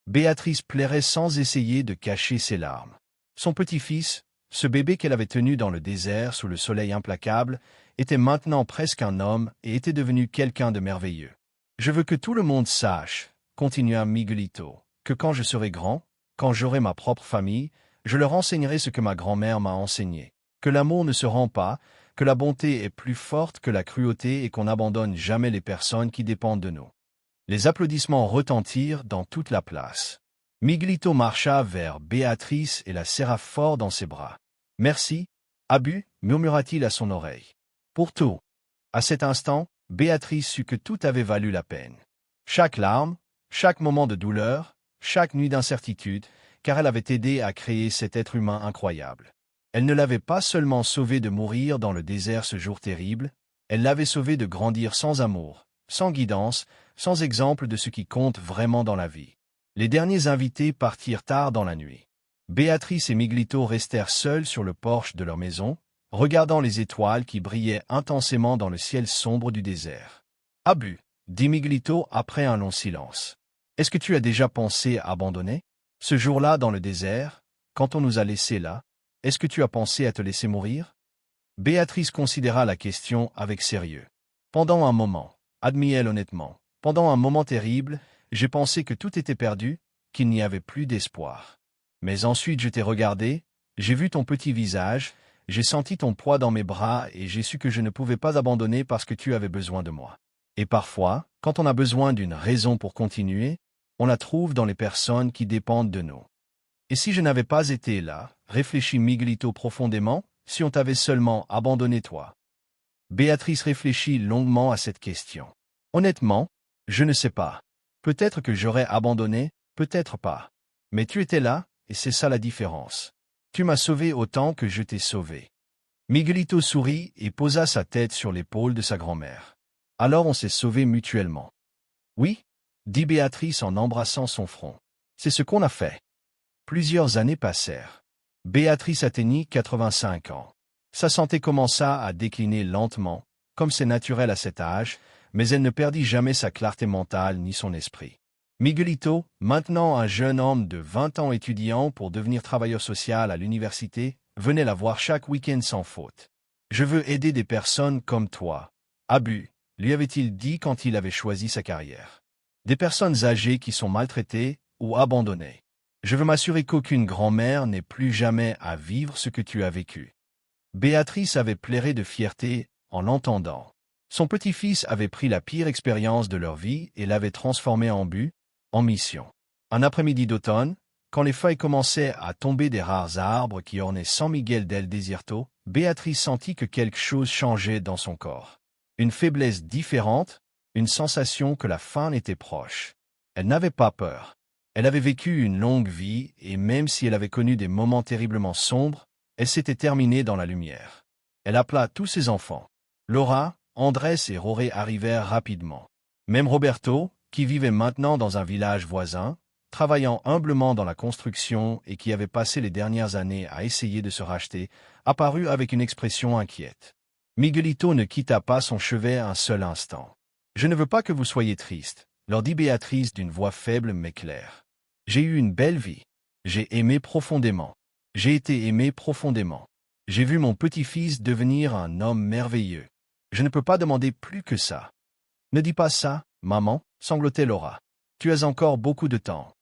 Béatrice pleurait sans essayer de cacher ses larmes. Son petit-fils, ce bébé qu'elle avait tenu dans le désert sous le soleil implacable, était maintenant presque un homme et était devenu quelqu'un de merveilleux. « Je veux que tout le monde sache, » continua Miguelito, « que quand je serai grand, quand j'aurai ma propre famille, je leur enseignerai ce que ma grand-mère m'a enseigné, que l'amour ne se rend pas, que la bonté est plus forte que la cruauté et qu'on n'abandonne jamais les personnes qui dépendent de nous. » Les applaudissements retentirent dans toute la place. Miguelito marcha vers Béatrice et la serra fort dans ses bras. « Merci, Abu, murmura-t-il à son oreille. Pour tout. » À cet instant, Béatrice sut que tout avait valu la peine. Chaque larme, chaque moment de douleur, chaque nuit d'incertitude, car elle avait aidé à créer cet être humain incroyable. Elle ne l'avait pas seulement sauvé de mourir dans le désert ce jour terrible, elle l'avait sauvé de grandir sans amour, sans guidance, sans exemple de ce qui compte vraiment dans la vie. Les derniers invités partirent tard dans la nuit. Béatrice et Miguelito restèrent seuls sur le porche de leur maison, regardant les étoiles qui brillaient intensément dans le ciel sombre du désert. « Abu, » dit Miguelito après un long silence. « Est-ce que tu as déjà pensé à abandonner? Ce jour-là dans le désert, quand on nous a laissés là, est-ce que tu as pensé à te laisser mourir ?» Béatrice considéra la question avec sérieux. « Pendant un moment, admit-elle honnêtement, pendant un moment terrible, j'ai pensé que tout était perdu, qu'il n'y avait plus d'espoir. Mais ensuite je t'ai regardé, j'ai vu ton petit visage, j'ai senti ton poids dans mes bras et j'ai su que je ne pouvais pas abandonner parce que tu avais besoin de moi. Et parfois, quand on a besoin d'une raison pour continuer, on la trouve dans les personnes qui dépendent de nous. Et si je n'avais pas été là, réfléchit Miguelito profondément, si on t'avait seulement abandonné toi. » Béatrice réfléchit longuement à cette question. « Honnêtement, je ne sais pas. Peut-être que j'aurais abandonné, peut-être pas. Mais tu étais là, et c'est ça la différence. Tu m'as sauvé autant que je t'ai sauvé. » Miguelito sourit et posa sa tête sur l'épaule de sa grand-mère. « Alors on s'est sauvés mutuellement. »« Oui, » dit Béatrice en embrassant son front. « C'est ce qu'on a fait. » Plusieurs années passèrent. Béatrice atteignit 85 ans. Sa santé commença à décliner lentement, comme c'est naturel à cet âge, mais elle ne perdit jamais sa clarté mentale ni son esprit. Miguelito, maintenant un jeune homme de 20 ans étudiant pour devenir travailleur social à l'université, venait la voir chaque week-end sans faute. « Je veux aider des personnes comme toi, Abu », lui avait-il dit quand il avait choisi sa carrière. « Des personnes âgées qui sont maltraitées ou abandonnées. Je veux m'assurer qu'aucune grand-mère n'ait plus jamais à vivre ce que tu as vécu. » Béatrice avait pleuré de fierté en l'entendant. Son petit-fils avait pris la pire expérience de leur vie et l'avait transformé en but, en mission. Un après-midi d'automne, quand les feuilles commençaient à tomber des rares arbres qui ornaient San Miguel del Desierto, Béatrice sentit que quelque chose changeait dans son corps. Une faiblesse différente, une sensation que la fin était proche. Elle n'avait pas peur. Elle avait vécu une longue vie et même si elle avait connu des moments terriblement sombres, elle s'était terminée dans la lumière. Elle appela tous ses enfants. Laura, Andrés et Roré arrivèrent rapidement. Même Roberto, qui vivait maintenant dans un village voisin, travaillant humblement dans la construction et qui avait passé les dernières années à essayer de se racheter, apparut avec une expression inquiète. Miguelito ne quitta pas son chevet un seul instant. « Je ne veux pas que vous soyez triste, leur dit Béatrice d'une voix faible mais claire. J'ai eu une belle vie. J'ai aimé profondément. J'ai été aimé profondément. J'ai vu mon petit-fils devenir un homme merveilleux. Je ne peux pas demander plus que ça. Ne dis pas ça, maman, sanglotait Laura. Tu as encore beaucoup de temps.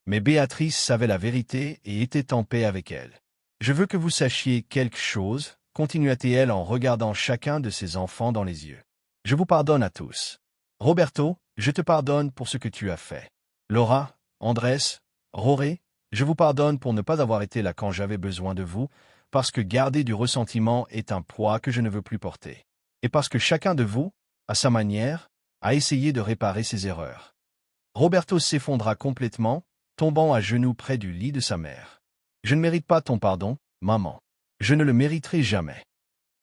Mais Béatrice savait la vérité et était en paix avec elle. Je veux que vous sachiez quelque chose, continua-t-elle en regardant chacun de ses enfants dans les yeux. Je vous pardonne à tous. Roberto, je te pardonne pour ce que tu as fait. Laura, Andrés, Roré, je vous pardonne pour ne pas avoir été là quand j'avais besoin de vous, parce que garder du ressentiment est un poids que je ne veux plus porter. Et parce que chacun de vous, à sa manière, a essayé de réparer ses erreurs. Roberto s'effondra complètement, tombant à genoux près du lit de sa mère. Je ne mérite pas ton pardon, maman. Je ne le mériterai jamais.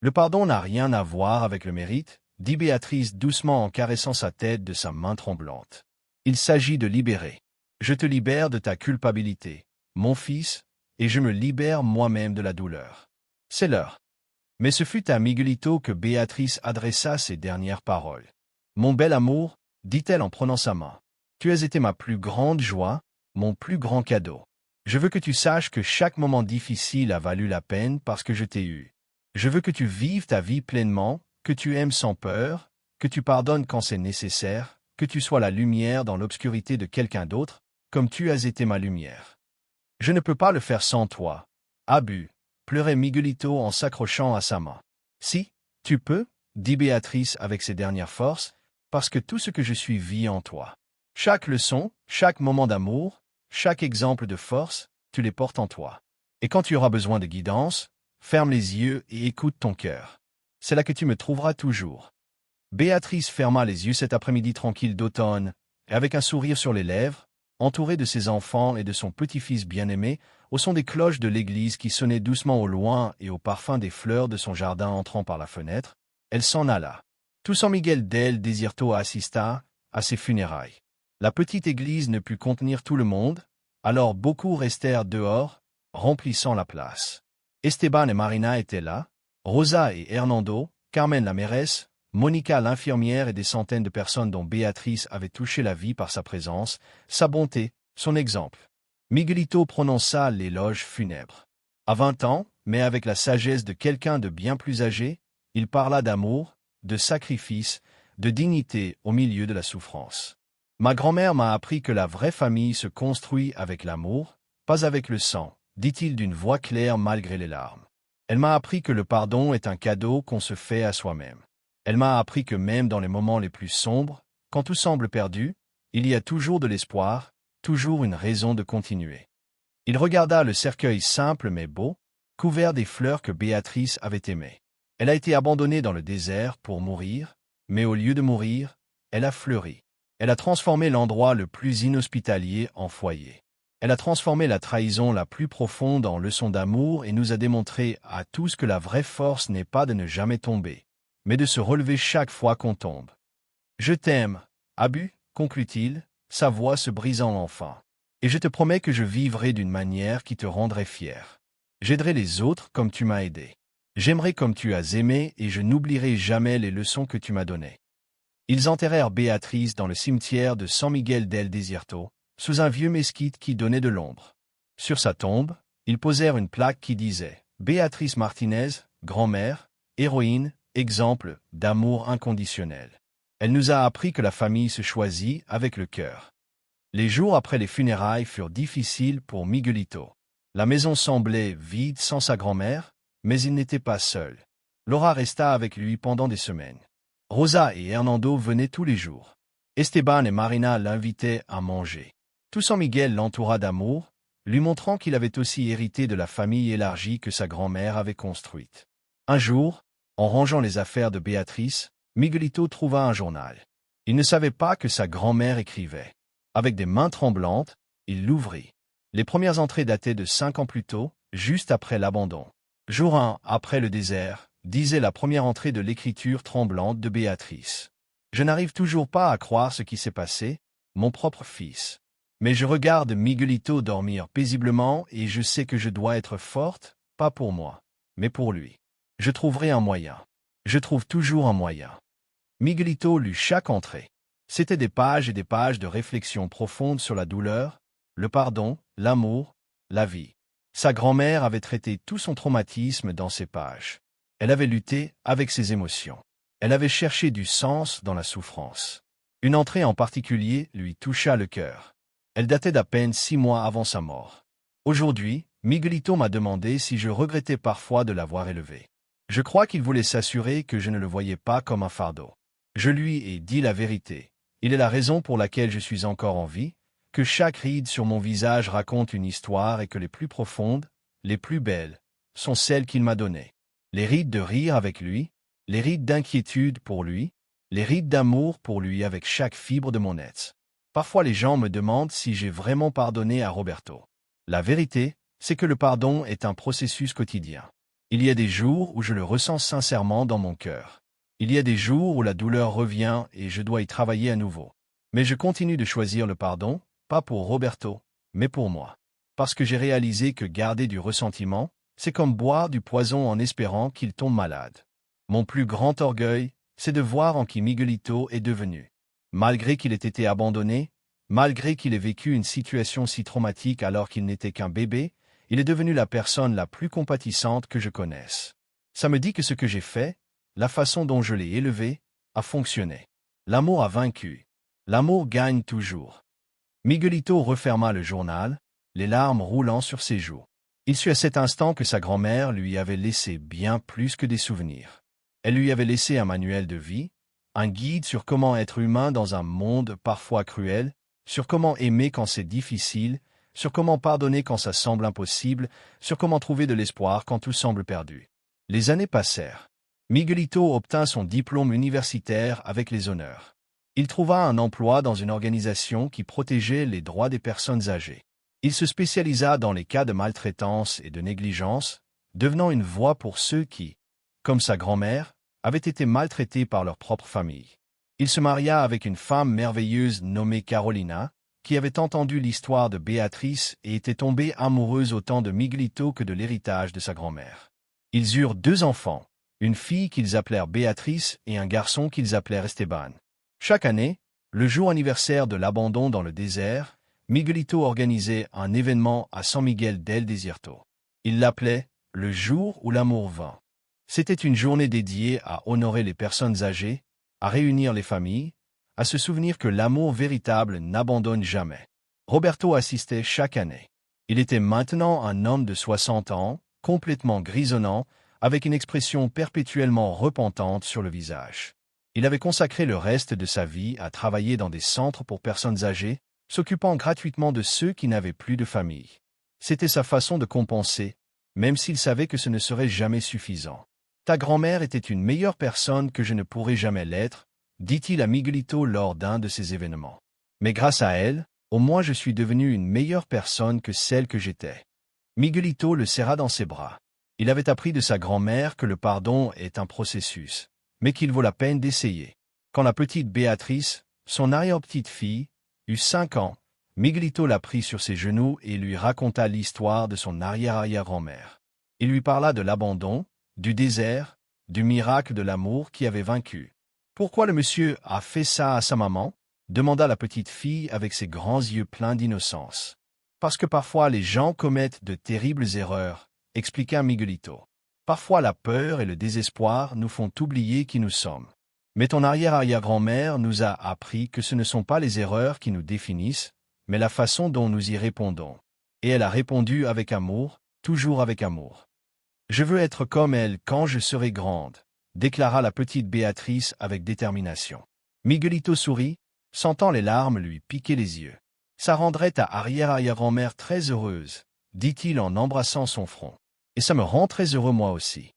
Le pardon n'a rien à voir avec le mérite, dit Béatrice doucement en caressant sa tête de sa main tremblante. Il s'agit de libérer. Je te libère de ta culpabilité, mon fils, et je me libère moi-même de la douleur. C'est l'heure. Mais ce fut à Miguelito que Béatrice adressa ses dernières paroles. Mon bel amour, dit-elle en prenant sa main. Tu as été ma plus grande joie, mon plus grand cadeau. Je veux que tu saches que chaque moment difficile a valu la peine parce que je t'ai eu. Je veux que tu vives ta vie pleinement, que tu aimes sans peur, que tu pardonnes quand c'est nécessaire, que tu sois la lumière dans l'obscurité de quelqu'un d'autre, comme tu as été ma lumière. Je ne peux pas le faire sans toi. Abu, pleurait Miguelito en s'accrochant à sa main. Si, tu peux, dit Béatrice avec ses dernières forces, parce que tout ce que je suis vit en toi. Chaque leçon, chaque moment d'amour, chaque exemple de force, tu les portes en toi. Et quand tu auras besoin de guidance, ferme les yeux et écoute ton cœur. C'est là que tu me trouveras toujours. Béatrice ferma les yeux cet après-midi tranquille d'automne, et avec un sourire sur les lèvres, entourée de ses enfants et de son petit-fils bien-aimé, au son des cloches de l'église qui sonnaient doucement au loin et au parfum des fleurs de son jardin entrant par la fenêtre, elle s'en alla. Tout San Miguel del Desierto assista à ses funérailles. La petite église ne put contenir tout le monde, alors beaucoup restèrent dehors, remplissant la place. Esteban et Marina étaient là, Rosa et Hernando, Carmen la mairesse, Monica l'infirmière et des centaines de personnes dont Béatrice avait touché la vie par sa présence, sa bonté, son exemple. Miguelito prononça l'éloge funèbre. À 20 ans, mais avec la sagesse de quelqu'un de bien plus âgé, il parla d'amour, de sacrifice, de dignité au milieu de la souffrance. Ma grand-mère m'a appris que la vraie famille se construit avec l'amour, pas avec le sang, dit-il d'une voix claire malgré les larmes. Elle m'a appris que le pardon est un cadeau qu'on se fait à soi-même. Elle m'a appris que même dans les moments les plus sombres, quand tout semble perdu, il y a toujours de l'espoir, toujours une raison de continuer. Il regarda le cercueil simple mais beau, couvert des fleurs que Béatrice avait aimées. Elle a été abandonnée dans le désert pour mourir, mais au lieu de mourir, elle a fleuri. Elle a transformé l'endroit le plus inhospitalier en foyer. Elle a transformé la trahison la plus profonde en leçon d'amour et nous a démontré à tous que la vraie force n'est pas de ne jamais tomber, mais de se relever chaque fois qu'on tombe. Je t'aime, Abu, conclut-il, sa voix se brisant enfin. Et je te promets que je vivrai d'une manière qui te rendrait fier. J'aiderai les autres comme tu m'as aidé. J'aimerai comme tu as aimé et je n'oublierai jamais les leçons que tu m'as données. Ils enterrèrent Béatrice dans le cimetière de San Miguel del Desierto, sous un vieux mesquite qui donnait de l'ombre. Sur sa tombe, ils posèrent une plaque qui disait « Béatrice Martinez, grand-mère, héroïne, exemple d'amour inconditionnel. Elle nous a appris que la famille se choisit avec le cœur. » Les jours après les funérailles furent difficiles pour Miguelito. La maison semblait vide sans sa grand-mère, mais il n'était pas seul. Laura resta avec lui pendant des semaines. Rosa et Hernando venaient tous les jours. Esteban et Marina l'invitaient à manger. Tout San Miguel l'entoura d'amour, lui montrant qu'il avait aussi hérité de la famille élargie que sa grand-mère avait construite. Un jour, en rangeant les affaires de Béatrice, Miguelito trouva un journal. Il ne savait pas que sa grand-mère écrivait. Avec des mains tremblantes, il l'ouvrit. Les premières entrées dataient de 5 ans plus tôt, juste après l'abandon. Jour 1, après le désert, disait la première entrée de l'écriture tremblante de Béatrice. Je n'arrive toujours pas à croire ce qui s'est passé, mon propre fils. Mais je regarde Miguelito dormir paisiblement et je sais que je dois être forte, pas pour moi, mais pour lui. Je trouverai un moyen. Je trouve toujours un moyen. Miguelito lut chaque entrée. C'étaient des pages et des pages de réflexion profonde sur la douleur, le pardon, l'amour, la vie. Sa grand-mère avait traité tout son traumatisme dans ces pages. Elle avait lutté avec ses émotions. Elle avait cherché du sens dans la souffrance. Une entrée en particulier lui toucha le cœur. Elle datait d'à peine 6 mois avant sa mort. Aujourd'hui, Miguelito m'a demandé si je regrettais parfois de l'avoir élevé. Je crois qu'il voulait s'assurer que je ne le voyais pas comme un fardeau. Je lui ai dit la vérité. Il est la raison pour laquelle je suis encore en vie, que chaque ride sur mon visage raconte une histoire et que les plus profondes, les plus belles, sont celles qu'il m'a données. Les rides de rire avec lui, les rides d'inquiétude pour lui, les rides d'amour pour lui avec chaque fibre de mon être. Parfois les gens me demandent si j'ai vraiment pardonné à Roberto. La vérité, c'est que le pardon est un processus quotidien. Il y a des jours où je le ressens sincèrement dans mon cœur. Il y a des jours où la douleur revient et je dois y travailler à nouveau. Mais je continue de choisir le pardon, pas pour Roberto, mais pour moi. Parce que j'ai réalisé que garder du ressentiment, c'est comme boire du poison en espérant qu'il tombe malade. Mon plus grand orgueil, c'est de voir en qui Miguelito est devenu. Malgré qu'il ait été abandonné, malgré qu'il ait vécu une situation si traumatique alors qu'il n'était qu'un bébé, il est devenu la personne la plus compatissante que je connaisse. Ça me dit que ce que j'ai fait, la façon dont je l'ai élevé, a fonctionné. L'amour a vaincu. L'amour gagne toujours. Miguelito referma le journal, les larmes roulant sur ses joues. Il sut à cet instant que sa grand-mère lui avait laissé bien plus que des souvenirs. Elle lui avait laissé un manuel de vie, un guide sur comment être humain dans un monde parfois cruel, sur comment aimer quand c'est difficile, sur comment pardonner quand ça semble impossible, sur comment trouver de l'espoir quand tout semble perdu. Les années passèrent. Miguelito obtint son diplôme universitaire avec les honneurs. Il trouva un emploi dans une organisation qui protégeait les droits des personnes âgées. Il se spécialisa dans les cas de maltraitance et de négligence, devenant une voix pour ceux qui, comme sa grand-mère, avaient été maltraités par leur propre famille. Il se maria avec une femme merveilleuse nommée Carolina, qui avait entendu l'histoire de Béatrice et était tombée amoureuse autant de Miguelito que de l'héritage de sa grand-mère. Ils eurent 2 enfants, une fille qu'ils appelèrent Béatrice et un garçon qu'ils appelèrent Esteban. Chaque année, le jour anniversaire de l'abandon dans le désert, Miguelito organisait un événement à San Miguel del Desierto. Il l'appelait « le jour où l'amour vint ». C'était une journée dédiée à honorer les personnes âgées, à réunir les familles, à se souvenir que l'amour véritable n'abandonne jamais. Roberto assistait chaque année. Il était maintenant un homme de 60 ans, complètement grisonnant, avec une expression perpétuellement repentante sur le visage. Il avait consacré le reste de sa vie à travailler dans des centres pour personnes âgées, s'occupant gratuitement de ceux qui n'avaient plus de famille. C'était sa façon de compenser, même s'il savait que ce ne serait jamais suffisant. « Ta grand-mère était une meilleure personne que je ne pourrai jamais l'être », dit-il à Miguelito lors d'un de ces événements. Mais grâce à elle, au moins je suis devenu une meilleure personne que celle que j'étais. Miguelito le serra dans ses bras. Il avait appris de sa grand-mère que le pardon est un processus, mais qu'il vaut la peine d'essayer. Quand la petite Béatrice, son arrière-petite-fille, eut 5 ans, Miguelito la prit sur ses genoux et lui raconta l'histoire de son arrière-arrière-grand-mère. Il lui parla de l'abandon, du désert, du miracle de l'amour qui avait vaincu. « Pourquoi le monsieur a fait ça à sa maman ?» demanda la petite fille avec ses grands yeux pleins d'innocence. « Parce que parfois les gens commettent de terribles erreurs, » expliqua Miguelito. « Parfois la peur et le désespoir nous font oublier qui nous sommes. Mais ton arrière-arrière-grand-mère nous a appris que ce ne sont pas les erreurs qui nous définissent, mais la façon dont nous y répondons. Et elle a répondu avec amour, toujours avec amour. « Je veux être comme elle quand je serai grande », déclara la petite Béatrice avec détermination. Miguelito sourit, sentant les larmes lui piquer les yeux. « Ça rendrait ta arrière-arrière-grand-mère très heureuse, » dit-il en embrassant son front. « Et ça me rend très heureux moi aussi. »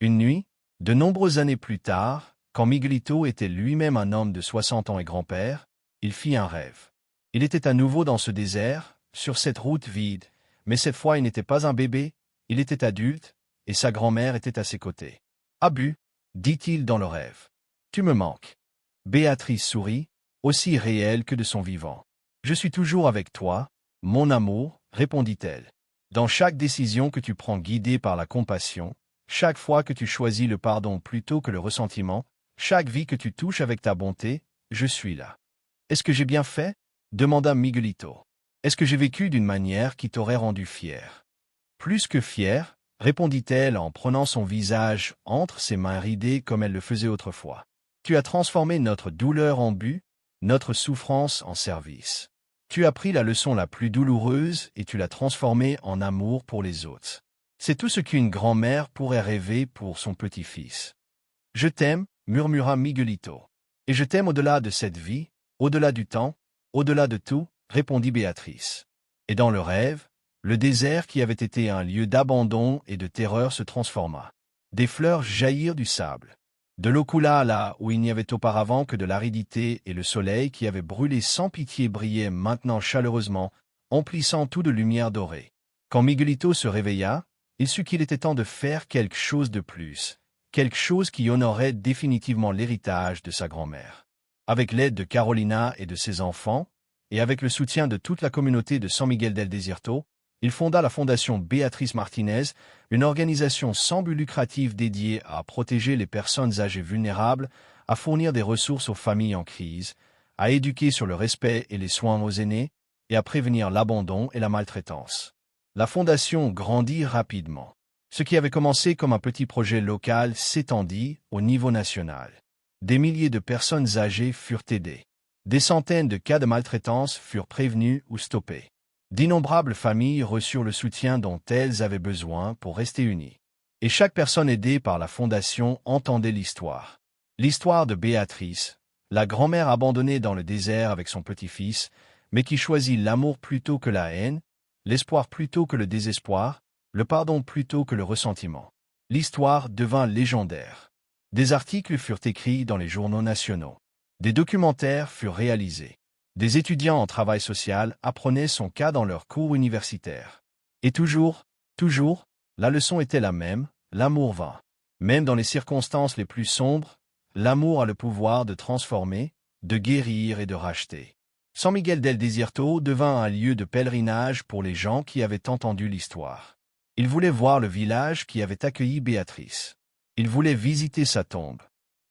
Une nuit, de nombreuses années plus tard, quand Miguelito était lui-même un homme de 60 ans et grand-père, il fit un rêve. Il était à nouveau dans ce désert, sur cette route vide, mais cette fois il n'était pas un bébé, il était adulte, et sa grand-mère était à ses côtés. « Abu, dit-il dans le rêve. Tu me manques. » Béatrice sourit, aussi réelle que de son vivant. « Je suis toujours avec toi, mon amour, répondit-elle. Dans chaque décision que tu prends guidée par la compassion, chaque fois que tu choisis le pardon plutôt que le ressentiment, chaque vie que tu touches avec ta bonté, je suis là. »« Est-ce que j'ai bien fait ?» demanda Miguelito. « Est-ce que j'ai vécu d'une manière qui t'aurait rendu fier ?»« Plus que fier, répondit-elle en prenant son visage entre ses mains ridées comme elle le faisait autrefois. Tu as transformé notre douleur en but, notre souffrance en service. Tu as pris la leçon la plus douloureuse et tu l'as transformée en amour pour les autres. C'est tout ce qu'une grand-mère pourrait rêver pour son petit-fils. Je t'aime, murmura Miguelito. Et je t'aime au-delà de cette vie, au-delà du temps, au-delà de tout, répondit Béatrice. Et dans le rêve, le désert qui avait été un lieu d'abandon et de terreur se transforma. Des fleurs jaillirent du sable. De l'eau coula là où il n'y avait auparavant que de l'aridité et le soleil qui avait brûlé sans pitié brillait maintenant chaleureusement, emplissant tout de lumière dorée. Quand Miguelito se réveilla, il sut qu'il était temps de faire quelque chose de plus, quelque chose qui honorait définitivement l'héritage de sa grand-mère. Avec l'aide de Carolina et de ses enfants, et avec le soutien de toute la communauté de San Miguel del Desierto, il fonda la Fondation Béatrice Martinez, une organisation sans but lucratif dédiée à protéger les personnes âgées vulnérables, à fournir des ressources aux familles en crise, à éduquer sur le respect et les soins aux aînés, et à prévenir l'abandon et la maltraitance. La Fondation grandit rapidement. Ce qui avait commencé comme un petit projet local s'étendit au niveau national. Des milliers de personnes âgées furent aidées. Des centaines de cas de maltraitance furent prévenus ou stoppés. D'innombrables familles reçurent le soutien dont elles avaient besoin pour rester unies. Et chaque personne aidée par la Fondation entendait l'histoire. L'histoire de Béatrice, la grand-mère abandonnée dans le désert avec son petit-fils, mais qui choisit l'amour plutôt que la haine, l'espoir plutôt que le désespoir, le pardon plutôt que le ressentiment. L'histoire devint légendaire. Des articles furent écrits dans les journaux nationaux. Des documentaires furent réalisés. Des étudiants en travail social apprenaient son cas dans leurs cours universitaires. Et toujours, la leçon était la même, l'amour vint. Même dans les circonstances les plus sombres, l'amour a le pouvoir de transformer, de guérir et de racheter. San Miguel del Desierto devint un lieu de pèlerinage pour les gens qui avaient entendu l'histoire. Ils voulaient voir le village qui avait accueilli Béatrice. Ils voulaient visiter sa tombe.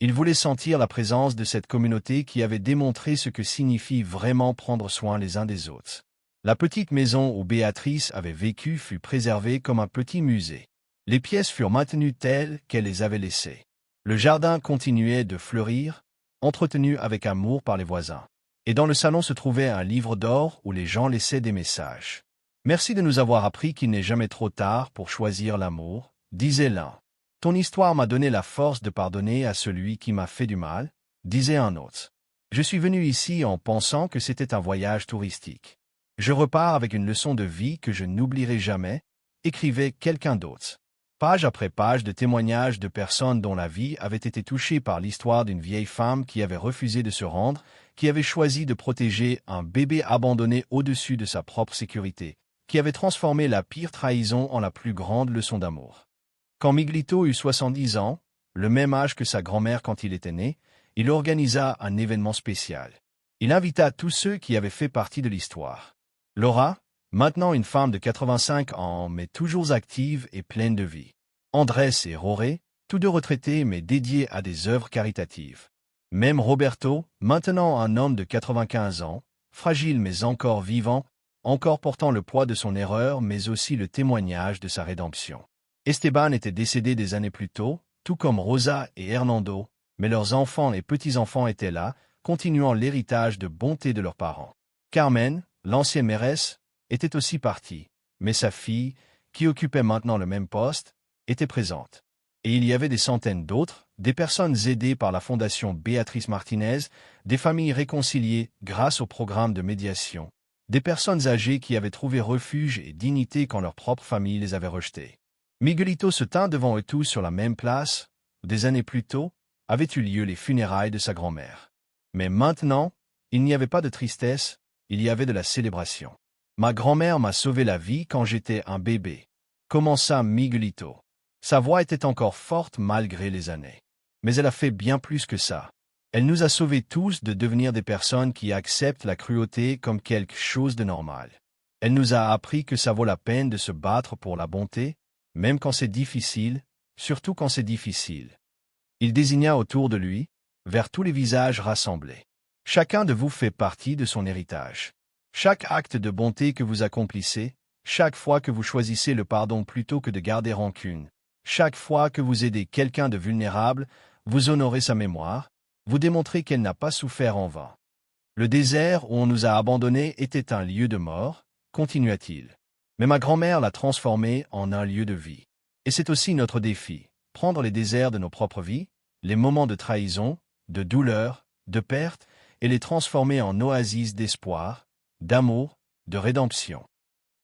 Ils voulaient sentir la présence de cette communauté qui avait démontré ce que signifie vraiment prendre soin les uns des autres. La petite maison où Béatrice avait vécu fut préservée comme un petit musée. Les pièces furent maintenues telles qu'elle les avait laissées. Le jardin continuait de fleurir, entretenu avec amour par les voisins. Et dans le salon se trouvait un livre d'or où les gens laissaient des messages. « Merci de nous avoir appris qu'il n'est jamais trop tard pour choisir l'amour », disait l'un. « Ton histoire m'a donné la force de pardonner à celui qui m'a fait du mal », disait un autre. « Je suis venu ici en pensant que c'était un voyage touristique. Je repars avec une leçon de vie que je n'oublierai jamais », écrivait quelqu'un d'autre. Page après page de témoignages de personnes dont la vie avait été touchée par l'histoire d'une vieille femme qui avait refusé de se rendre, qui avait choisi de protéger un bébé abandonné au-dessus de sa propre sécurité, qui avait transformé la pire trahison en la plus grande leçon d'amour. Quand Miguelito eut 70 ans, le même âge que sa grand-mère quand il était né, il organisa un événement spécial. Il invita tous ceux qui avaient fait partie de l'histoire. Laura, maintenant une femme de 85 ans mais toujours active et pleine de vie. Andrés et Roré, tous deux retraités mais dédiés à des œuvres caritatives. Même Roberto, maintenant un homme de 95 ans, fragile mais encore vivant, encore portant le poids de son erreur mais aussi le témoignage de sa rédemption. Esteban était décédé des années plus tôt, tout comme Rosa et Hernando, mais leurs enfants et petits-enfants étaient là, continuant l'héritage de bonté de leurs parents. Carmen, l'ancienne mairesse, était aussi partie, mais sa fille, qui occupait maintenant le même poste, était présente. Et il y avait des centaines d'autres, des personnes aidées par la Fondation Béatrice Martinez, des familles réconciliées grâce au programme de médiation, des personnes âgées qui avaient trouvé refuge et dignité quand leur propre famille les avait rejetées. Miguelito se tint devant eux tous sur la même place, où des années plus tôt, avaient eu lieu les funérailles de sa grand-mère. Mais maintenant, il n'y avait pas de tristesse, il y avait de la célébration. « Ma grand-mère m'a sauvé la vie quand j'étais un bébé », commença Miguelito. Sa voix était encore forte malgré les années. Mais elle a fait bien plus que ça. Elle nous a sauvés tous de devenir des personnes qui acceptent la cruauté comme quelque chose de normal. Elle nous a appris que ça vaut la peine de se battre pour la bonté, même quand c'est difficile, surtout quand c'est difficile. Il désigna autour de lui, vers tous les visages rassemblés. Chacun de vous fait partie de son héritage. Chaque acte de bonté que vous accomplissez, chaque fois que vous choisissez le pardon plutôt que de garder rancune, chaque fois que vous aidez quelqu'un de vulnérable, vous honorez sa mémoire, vous démontrez qu'elle n'a pas souffert en vain. Le désert où on nous a abandonnés était un lieu de mort, continua-t-il. Mais ma grand-mère l'a transformé en un lieu de vie. Et c'est aussi notre défi, prendre les déserts de nos propres vies, les moments de trahison, de douleur, de perte, et les transformer en oasis d'espoir, d'amour, de rédemption.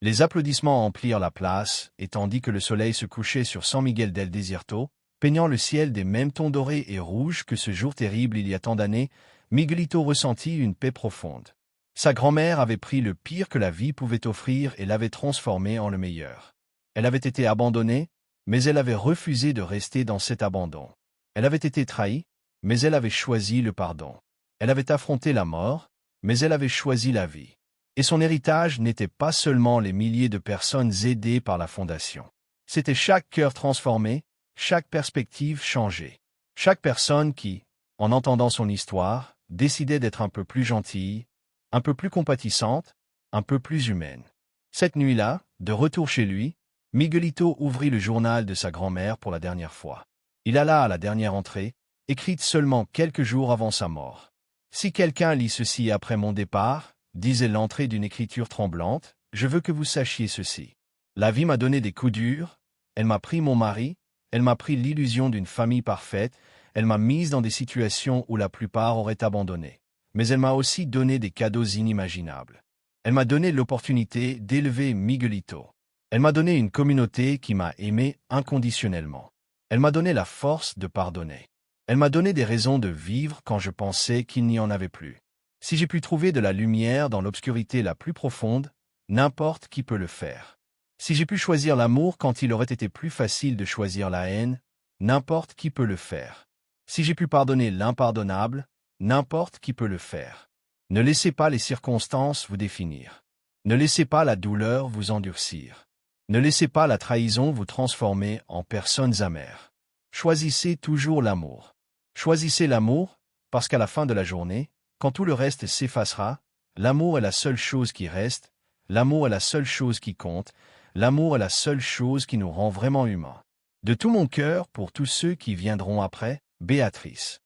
Les applaudissements emplirent la place, et tandis que le soleil se couchait sur San Miguel del Desierto, peignant le ciel des mêmes tons dorés et rouges que ce jour terrible il y a tant d'années, Miguelito ressentit une paix profonde. Sa grand-mère avait pris le pire que la vie pouvait offrir et l'avait transformé en le meilleur. Elle avait été abandonnée, mais elle avait refusé de rester dans cet abandon. Elle avait été trahie, mais elle avait choisi le pardon. Elle avait affronté la mort, mais elle avait choisi la vie. Et son héritage n'était pas seulement les milliers de personnes aidées par la Fondation. C'était chaque cœur transformé, chaque perspective changée. Chaque personne qui, en entendant son histoire, décidait d'être un peu plus gentille, un peu plus compatissante, un peu plus humaine. Cette nuit-là, de retour chez lui, Miguelito ouvrit le journal de sa grand-mère pour la dernière fois. Il alla à la dernière entrée, écrite seulement quelques jours avant sa mort. « Si quelqu'un lit ceci après mon départ, disait l'entrée d'une écriture tremblante, je veux que vous sachiez ceci. La vie m'a donné des coups durs, elle m'a pris mon mari, elle m'a pris l'illusion d'une famille parfaite, elle m'a mise dans des situations où la plupart auraient abandonné. Mais elle m'a aussi donné des cadeaux inimaginables. Elle m'a donné l'opportunité d'élever Miguelito. Elle m'a donné une communauté qui m'a aimé inconditionnellement. Elle m'a donné la force de pardonner. Elle m'a donné des raisons de vivre quand je pensais qu'il n'y en avait plus. Si j'ai pu trouver de la lumière dans l'obscurité la plus profonde, n'importe qui peut le faire. Si j'ai pu choisir l'amour quand il aurait été plus facile de choisir la haine, n'importe qui peut le faire. Si j'ai pu pardonner l'impardonnable, n'importe qui peut le faire. Ne laissez pas les circonstances vous définir. Ne laissez pas la douleur vous endurcir. Ne laissez pas la trahison vous transformer en personnes amères. Choisissez toujours l'amour. Choisissez l'amour, parce qu'à la fin de la journée, quand tout le reste s'effacera, l'amour est la seule chose qui reste, l'amour est la seule chose qui compte, l'amour est la seule chose qui nous rend vraiment humains. De tout mon cœur pour tous ceux qui viendront après, Béatrice.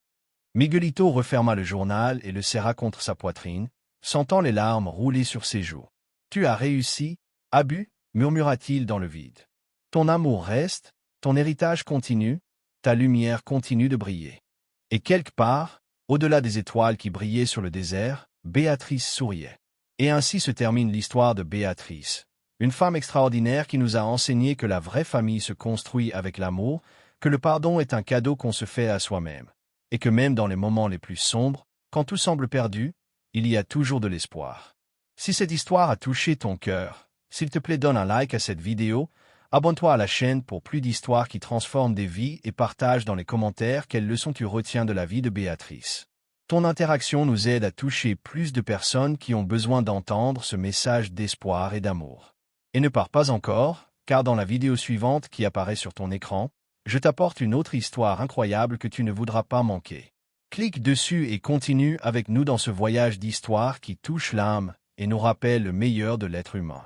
Miguelito referma le journal et le serra contre sa poitrine, sentant les larmes rouler sur ses joues. « Tu as réussi, Abu » murmura-t-il dans le vide. « Ton amour reste, ton héritage continue, ta lumière continue de briller. » Et quelque part, au-delà des étoiles qui brillaient sur le désert, Béatrice souriait. Et ainsi se termine l'histoire de Béatrice, une femme extraordinaire qui nous a enseigné que la vraie famille se construit avec l'amour, que le pardon est un cadeau qu'on se fait à soi-même, et que même dans les moments les plus sombres, quand tout semble perdu, il y a toujours de l'espoir. Si cette histoire a touché ton cœur, s'il te plaît donne un like à cette vidéo, abonne-toi à la chaîne pour plus d'histoires qui transforment des vies et partage dans les commentaires quelles leçons tu retiens de la vie de Béatrice. Ton interaction nous aide à toucher plus de personnes qui ont besoin d'entendre ce message d'espoir et d'amour. Et ne pars pas encore, car dans la vidéo suivante qui apparaît sur ton écran, je t'apporte une autre histoire incroyable que tu ne voudras pas manquer. Clique dessus et continue avec nous dans ce voyage d'histoire qui touche l'âme et nous rappelle le meilleur de l'être humain.